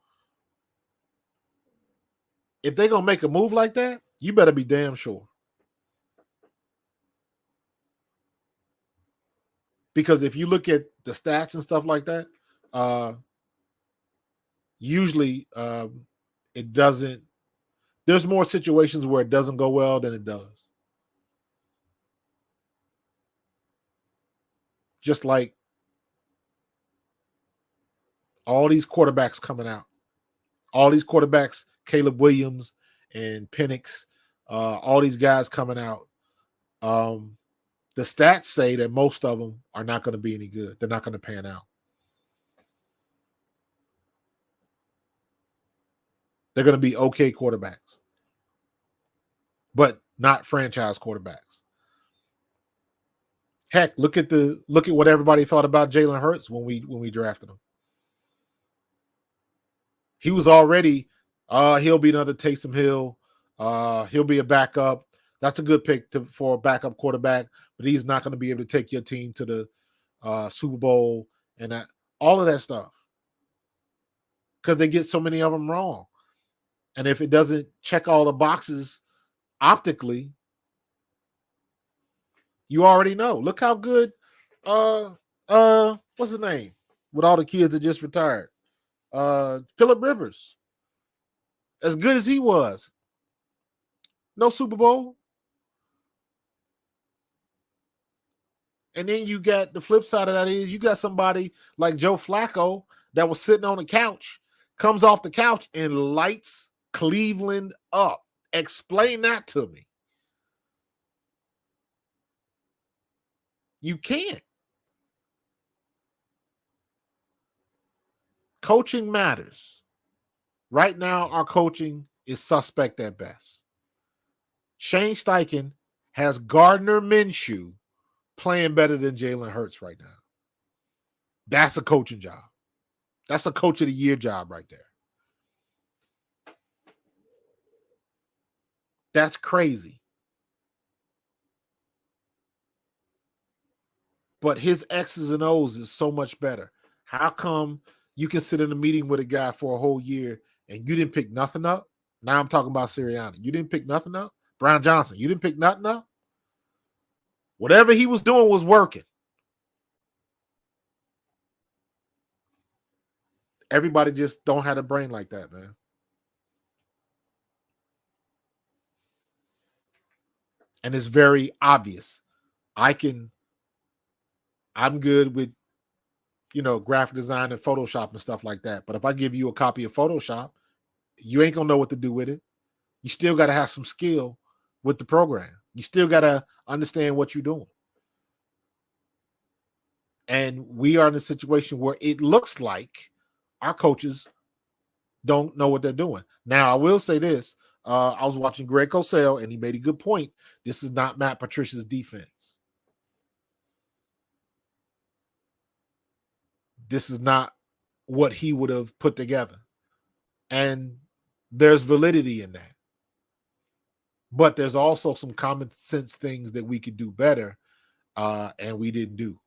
if they're gonna make a move like that, you better be damn sure. Because if you look at the stats and stuff like that, usually it doesn't. There's more situations where it doesn't go well than it does. Just like all these quarterbacks coming out, all these quarterbacks, Caleb Williams and Penix, all these guys coming out. The stats say that most of them are not going to be any good. They're not going to pan out. They're going to be okay quarterbacks, but not franchise quarterbacks. Heck, look at what everybody thought about Jalen Hurts when we drafted him. He was already he'll be another Taysom Hill. He'll be a backup. That's a good pick for a backup quarterback, but he's not going to be able to take your team to the Super Bowl and all of that stuff because they get so many of them wrong. And if it doesn't check all the boxes optically, you already know. Look how good what's his name? With all the kids that just retired. Phillip Rivers. As good as he was. No Super Bowl. And then you got the flip side of that is you got somebody like Joe Flacco that was sitting on the couch, comes off the couch and lights Cleveland up. Explain that to me. You can't. Coaching matters. Right now, our coaching is suspect at best. Shane Steichen has Gardner Minshew playing better than Jalen Hurts right now. That's a coaching job. That's a coach of the year job right there. That's crazy. But his X's and O's is so much better. How come you can sit in a meeting with a guy for a whole year and you didn't pick nothing up? Now I'm talking about Sirianni. You didn't pick nothing up? Brown Johnson, you didn't pick nothing up? Whatever he was doing was working. Everybody just don't have a brain like that, man. And it's very obvious. I'm good with, graphic design and Photoshop and stuff like that. But if I give you a copy of Photoshop, you ain't going to know what to do with it. You still got to have some skill with the program. You still got to understand what you're doing. And we are in a situation where it looks like our coaches don't know what they're doing. Now, I will say this. I was watching Greg Cosell, and he made a good point. This is not Matt Patricia's defense. This is not what he would have put together. And there's validity in that. But there's also some common sense things that we could do better, and we didn't do.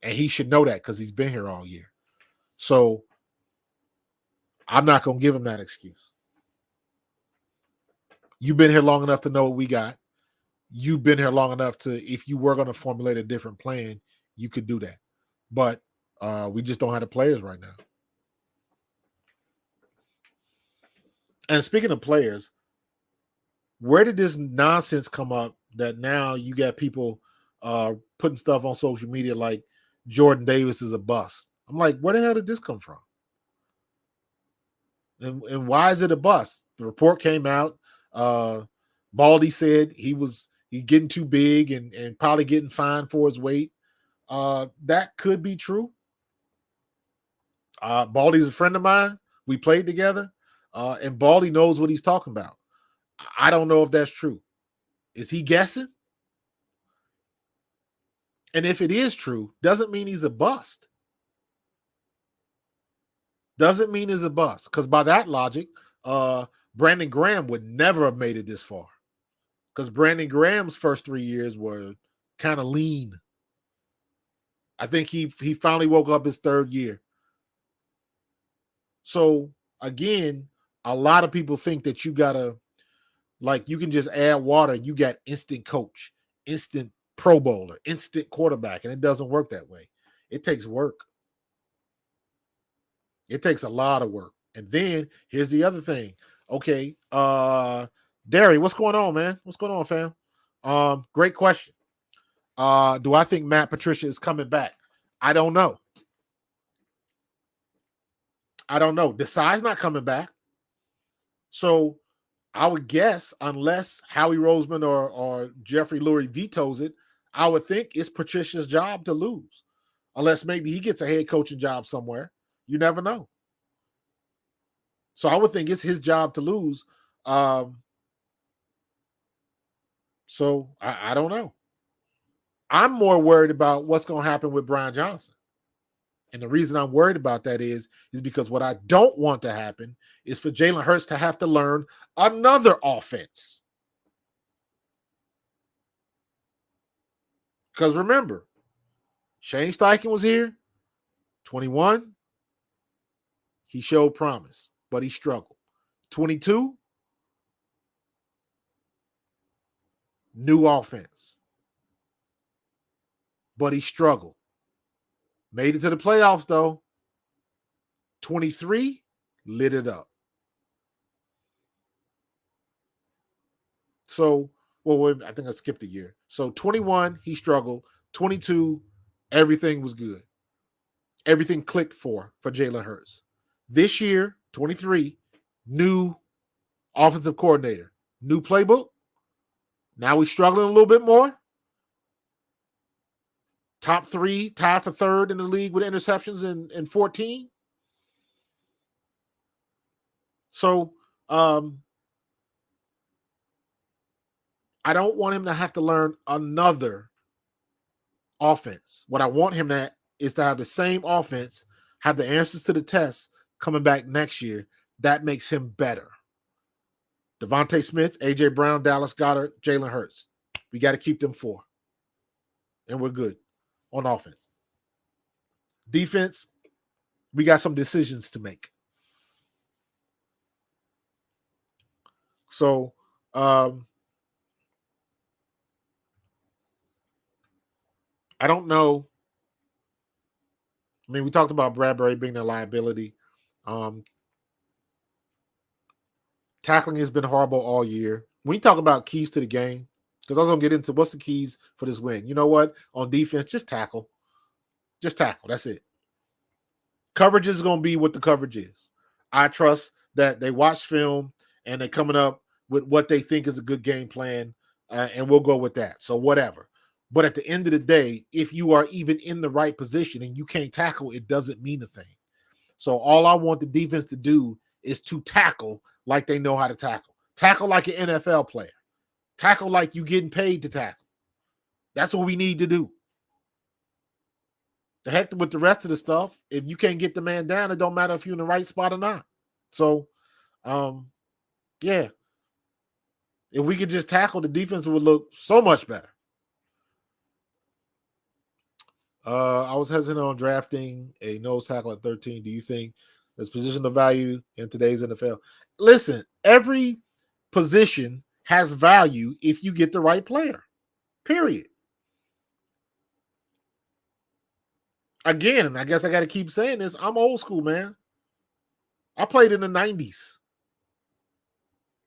And he should know that because he's been here all year. So I'm not going to give him that excuse. You've been here long enough to know what we got. You've been here long enough to, if you were going to formulate a different plan, you could do that. But we just don't have the players right now. And speaking of players, where did this nonsense come up that now you got people putting stuff on social media like Jordan Davis is a bust? I'm like, where the hell did this come from? And why is it a bust? The report came out. Baldy said he getting too big and probably getting fined for his weight. That could be true. Baldy's a friend of mine. We played together. And Baldy knows what he's talking about. I don't know if that's true. Is he guessing? And if it is true, doesn't mean he's a bust. Doesn't mean he's a bust. Because by that logic, Brandon Graham would never have made it this far. Because Brandon Graham's first 3 years were kind of lean. I think he finally woke up his third year. So, again, a lot of people think that you got to, like, you can just add water. You got instant coach, instant Pro Bowler, instant quarterback, and it doesn't work that way. It takes work. It takes a lot of work. And then here's the other thing. Okay, Derry, what's going on, man? What's going on, fam? Great question. Do I think Matt Patricia is coming back? I don't know. Desai's not coming back. So I would guess, unless Howie Roseman or Jeffrey Lurie vetoes it, I would think it's Patricia's job to lose. Unless maybe he gets a head coaching job somewhere. You never know. So I would think it's his job to lose. So I don't know. I'm more worried about what's going to happen with Brian Johnson. And the reason I'm worried about that is because what I don't want to happen is for Jalen Hurts to have to learn another offense. Because remember, Shane Steichen was here, 21. He showed promise, but he struggled. 22, new offense, but he struggled. Made it to the playoffs, though. 23, lit it up. So, I think I skipped a year. So 21, he struggled. 22, everything was good. Everything clicked for Jalen Hurts. This year, 23, new offensive coordinator, new playbook. Now we're struggling a little bit more. Top 3, tied for third in the league with interceptions in 14. So, I don't want him to have to learn another offense. What I want him to is to have the same offense, have the answers to the tests coming back next year. That makes him better. Devontae Smith, A.J. Brown, Dallas Goedert, Jalen Hurts. We got to keep them 4. And we're good on offense. Defense, we got some decisions to make. So, I don't know. I mean, we talked about Bradbury being a liability. Tackling has been horrible all year. When you talk about keys to the game, because I was going to get into what's the keys for this win. You know what? On defense, just tackle. Just tackle. That's it. Coverage is going to be what the coverage is. I trust that they watch film and they're coming up with what they think is a good game plan, and we'll go with that. So whatever. But at the end of the day, if you are even in the right position and you can't tackle, it doesn't mean a thing. So all I want the defense to do is to tackle like they know how to tackle. Tackle like an NFL player. Tackle like you getting paid to tackle. That's what we need to do. The heck with the rest of the stuff. If you can't get the man down, it don't matter if you're in the right spot or not. So, yeah. If we could just tackle, the defense would look so much better. I was hesitant on drafting a nose tackle at 13. Do you think there's position of value in today's NFL? Listen, every position has value if you get the right player. Period. Again, I guess I got to keep saying this. I'm old school, man. I played in the 90s.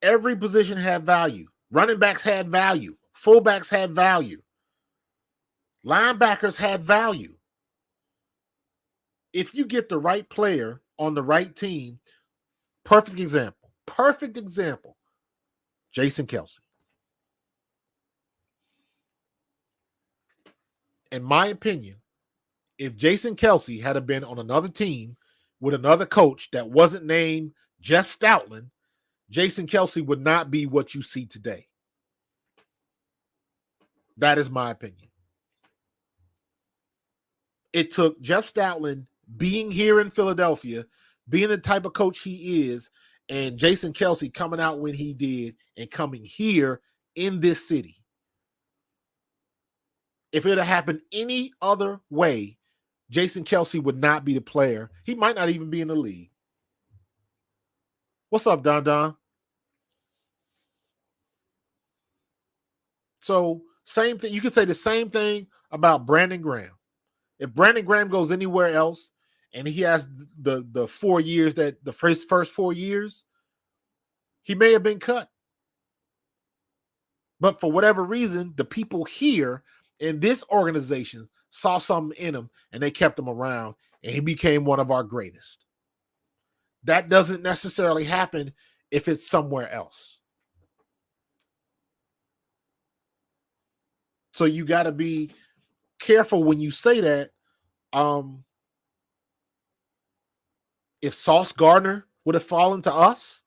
Every position had value. Running backs had value. Fullbacks had value. Linebackers had value. If you get the right player on the right team, perfect example, Jason Kelce. In my opinion, if Jason Kelce had been on another team with another coach that wasn't named Jeff Stoutland, Jason Kelce would not be what you see today. That is my opinion. It took Jeff Stoutland being here in Philadelphia, being the type of coach he is, and Jason Kelce coming out when he did and coming here in this city. If it had happened any other way, Jason Kelce would not be the player. He might not even be in the league. What's up, Don Don? So, same thing. You can say the same thing about Brandon Graham. If Brandon Graham goes anywhere else and he has the 4 years that the first 4 years, he may have been cut. But for whatever reason, the people here in this organization saw something in him and they kept him around and he became one of our greatest. That doesn't necessarily happen if it's somewhere else. So you got to be careful when you say that. If Sauce Gardner would have fallen to us,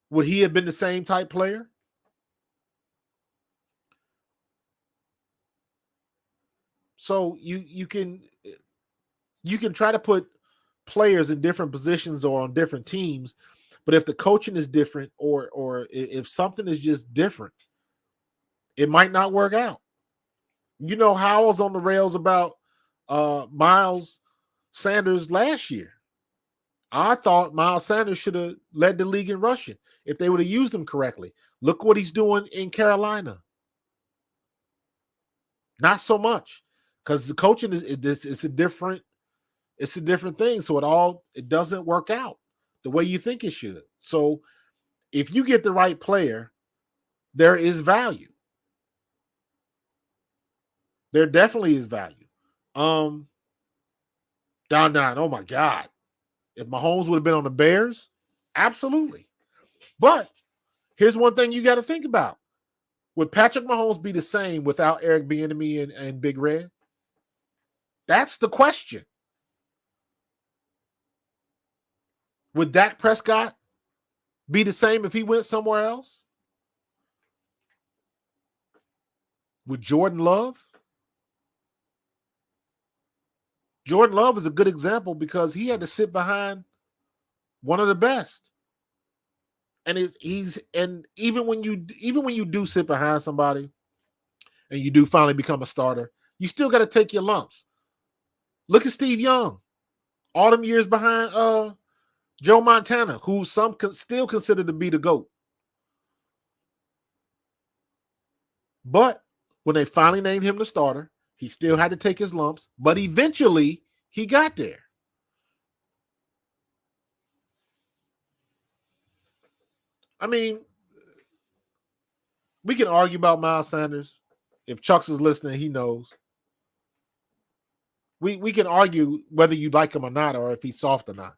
would he have been the same type player? So you can try to put players in different positions or on different teams, but if the coaching is different or if something is just different, it might not work out. You know how I was on the rails about Miles Sanders last year. I thought Miles Sanders should have led the league in rushing if they would have used him correctly. Look what he's doing in Carolina. Not so much, because the coaching it's a different thing. So it doesn't work out the way you think it should. So if you get the right player, there is value. There definitely is value. Don, oh my God. If Mahomes would have been on the Bears, absolutely. But here's one thing you got to think about. Would Patrick Mahomes be the same without Eric Bieniemy and Big Red? That's the question. Would Dak Prescott be the same if he went somewhere else? Would Jordan Love? Jordan Love is a good example because he had to sit behind one of the best. And even when you do sit behind somebody and you do finally become a starter, you still got to take your lumps. Look at Steve Young, all them years behind Joe Montana, who some still consider to be the GOAT. But when they finally named him the starter, he still had to take his lumps, but eventually he got there. I mean, we can argue about Miles Sanders. If Chucks is listening, he knows. We can argue whether you like him or not, or if he's soft or not.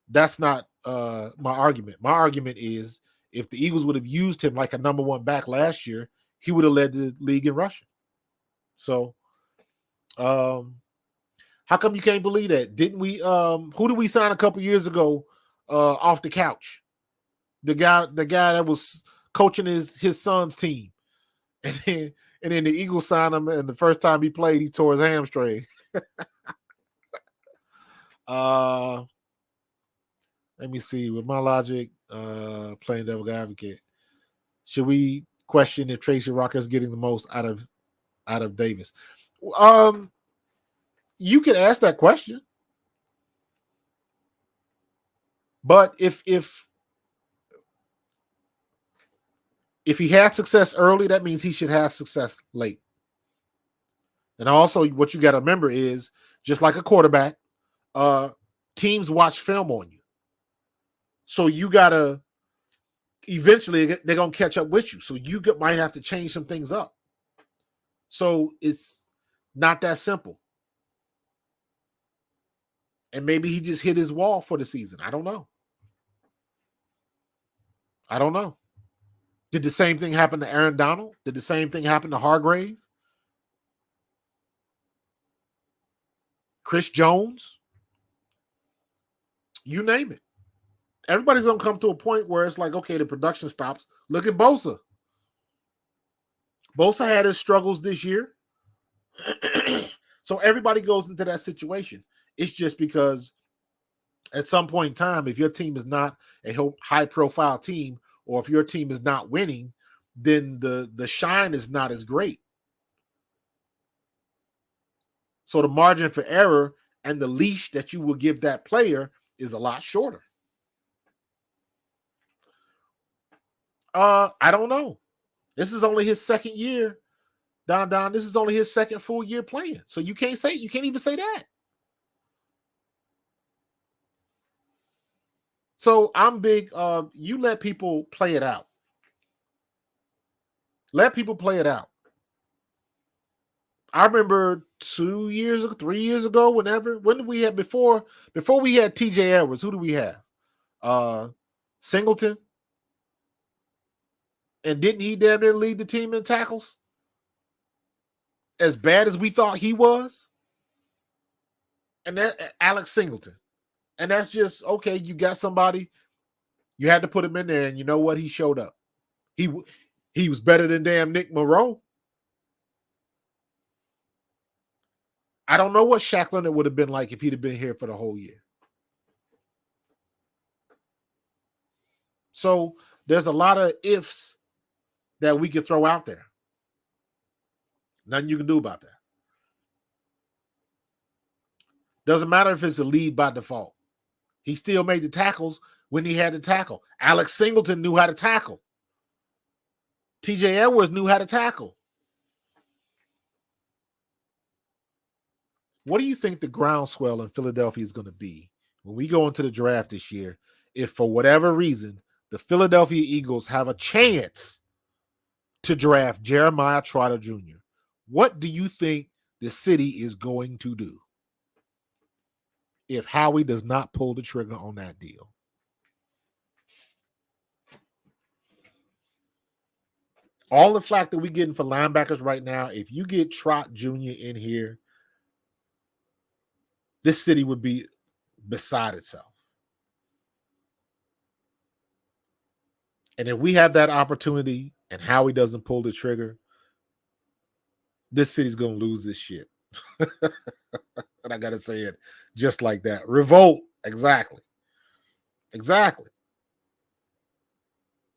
That's not my argument. My argument is if the Eagles would have used him like a number one back last year, he would have led the league in rushing. So, how come you can't believe that? Didn't we? Who did we sign a couple years ago off the couch? The guy that was coaching his son's team, and then the Eagles signed him, and the first time he played, he tore his hamstring. Let me see. With my logic, playing devil advocate, should we question if Tracy Rocker is getting the most out of Davis? You can ask that question, but if he had success early, that means he should have success late. And also, what you got to remember is, just like a quarterback, teams watch film on you. So you got to, eventually, they're going to catch up with you. So you might have to change some things up. So it's not that simple. And maybe he just hit his wall for the season. I don't know. Did the same thing happen to Aaron Donald? Did the same thing happen to Hargrave? Chris Jones? You name it. everybody's going to come to a point where it's like, okay, the production stops. Look at Bosa. Bosa had his struggles this year. So everybody goes into that situation. It's just because at some point in time, if your team is not a high-profile team, or if your team is not winning, then the shine is not as great. So the margin for error and the leash that you will give that player is a lot shorter. I don't know. This is only his second year. Don, this is only his second full year playing. So you can't even say that. So I'm big. You let people play it out. Let people play it out. I remember 2 years ago, 3 years ago, when did we have before we had TJ Edwards, who do we have? Singleton. And didn't he damn near lead the team in tackles? As bad as we thought he was? And that Alex Singleton. And that's just, okay, you got somebody, you had to put him in there, and you know what? He showed up. He was better than damn Nick Moreau. I don't know what Shaq Leonard would have been like if he'd have been here for the whole year. So there's a lot of ifs that we could throw out there. Nothing you can do about that. Doesn't matter if it's a lead by default. He still made the tackles when he had to tackle. Alex Singleton knew how to tackle. TJ Edwards knew how to tackle. What do you think the groundswell in Philadelphia is going to be when we go into the draft this year if, for whatever reason, the Philadelphia Eagles have a chance to draft Jeremiah Trotter Jr.? What do you think the city is going to do if Howie does not pull the trigger on that deal? All the flack that we're getting for linebackers right now, if you get Trot Jr. in here, this city would be beside itself. And if we have that opportunity and Howie doesn't pull the trigger, this city's going to lose this shit. And I got to say it just like that. Revolt. Exactly.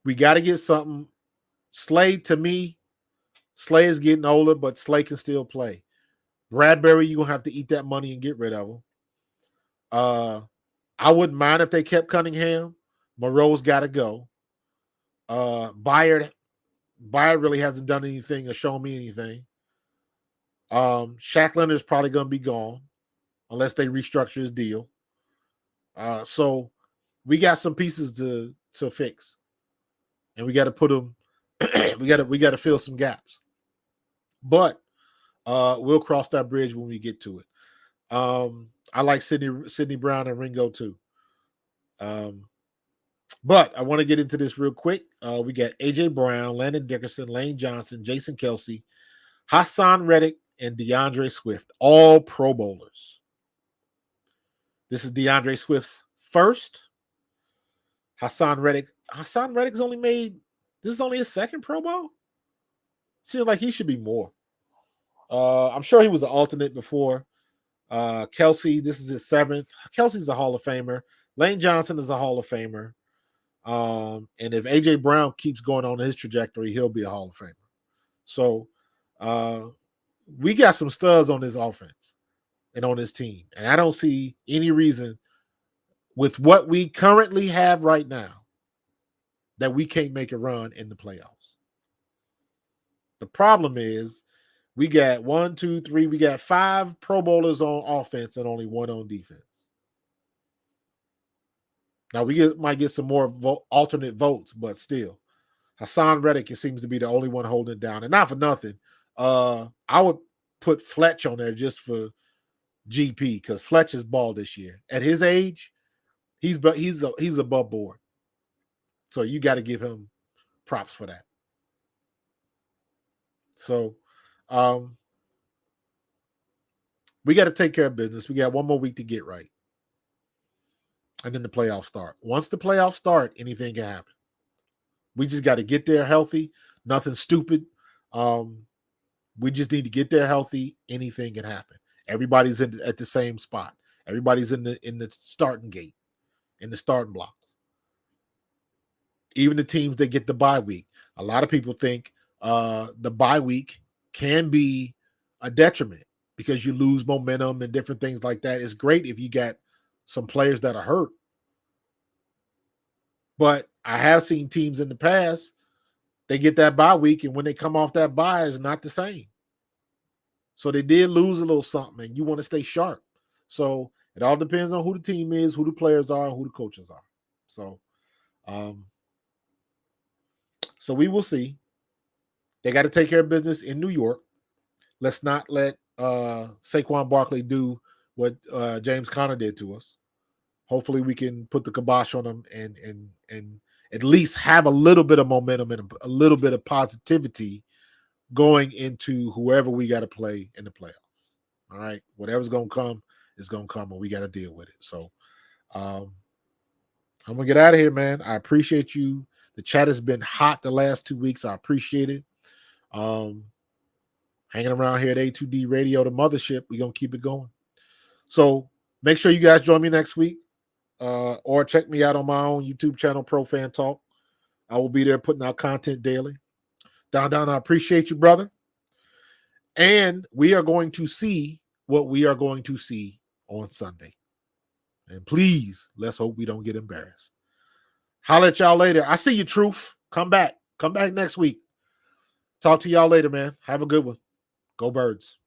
We got to get something. Slay, to me, Slay is getting older, but Slay can still play. Bradbury, you're going to have to eat that money and get rid of him. I wouldn't mind if they kept Cunningham. Moreau's got to go. Bayard really hasn't done anything or shown me anything. Shaq Leonard's probably going to be gone unless they restructure his deal. So we got some pieces to fix, and we got to put them. we got to fill some gaps. But we'll cross that bridge when we get to it. I like Sidney Brown and Ringo too. But I want to get into this real quick. We got AJ Brown, Landon Dickerson, Lane Johnson, Jason Kelsey, Hassan Reddick, and DeAndre Swift, all Pro Bowlers. This is DeAndre Swift's first. Hassan Reddick's only made, this is only his second Pro Bowl? Seems like he should be more. I'm sure he was an alternate before. Kelsey, this is his seventh. Kelsey's a Hall of Famer. Lane Johnson is a Hall of Famer. And if AJ Brown keeps going on his trajectory, he'll be a Hall of Famer. So we got some studs on this offense and on this team. And I don't see any reason with what we currently have right now that we can't make a run in the playoffs. The problem is we got we got 5 Pro Bowlers on offense and only 1 on defense. Now, might get some more alternate votes, but still. Hassan Reddick seems to be the only one holding it down. And not for nothing, I would put Fletch on there just for GP because Fletch is ball this year. At his age, he's above board. So you got to give him props for that. So we got to take care of business. We got one more week to get right. and then the playoffs start. Once the playoffs start, anything can happen. We just got to get there healthy. Nothing stupid. We just need to get there healthy. Anything can happen. Everybody's at the same spot. Everybody's in the starting gate, in the starting blocks. Even the teams that get the bye week. A lot of people think the bye week can be a detriment because you lose momentum and different things like that. It's great if you got some players that are hurt. But I have seen teams in the past, they get that bye week, and when they come off that bye, it's not the same. So they did lose a little something, and you want to stay sharp. So it all depends on who the team is, who the players are, and who the coaches are. So we will see. They got to take care of business in New York. Let's not let Saquon Barkley do what James Conner did to us. Hopefully we can put the kibosh on them and at least have a little bit of momentum and a little bit of positivity going into whoever we got to play in the playoffs. All right. Whatever's going to come is going to come, and we got to deal with it. So I'm going to get out of here, man. I appreciate you. The chat has been hot the last 2 weeks. I appreciate it. Hanging around here at A2D Radio, the mothership. We're going to keep it going. So make sure you guys join me next week. Or check me out on my own YouTube channel, Pro Fan Talk. I will be there putting out content daily. Don, I appreciate you, brother. And we are going to see what we are going to see on Sunday. And please, let's hope we don't get embarrassed. Holla at y'all later. I see you, Truth. Come back. Come back next week. Talk to y'all later, man. Have a good one. Go Birds.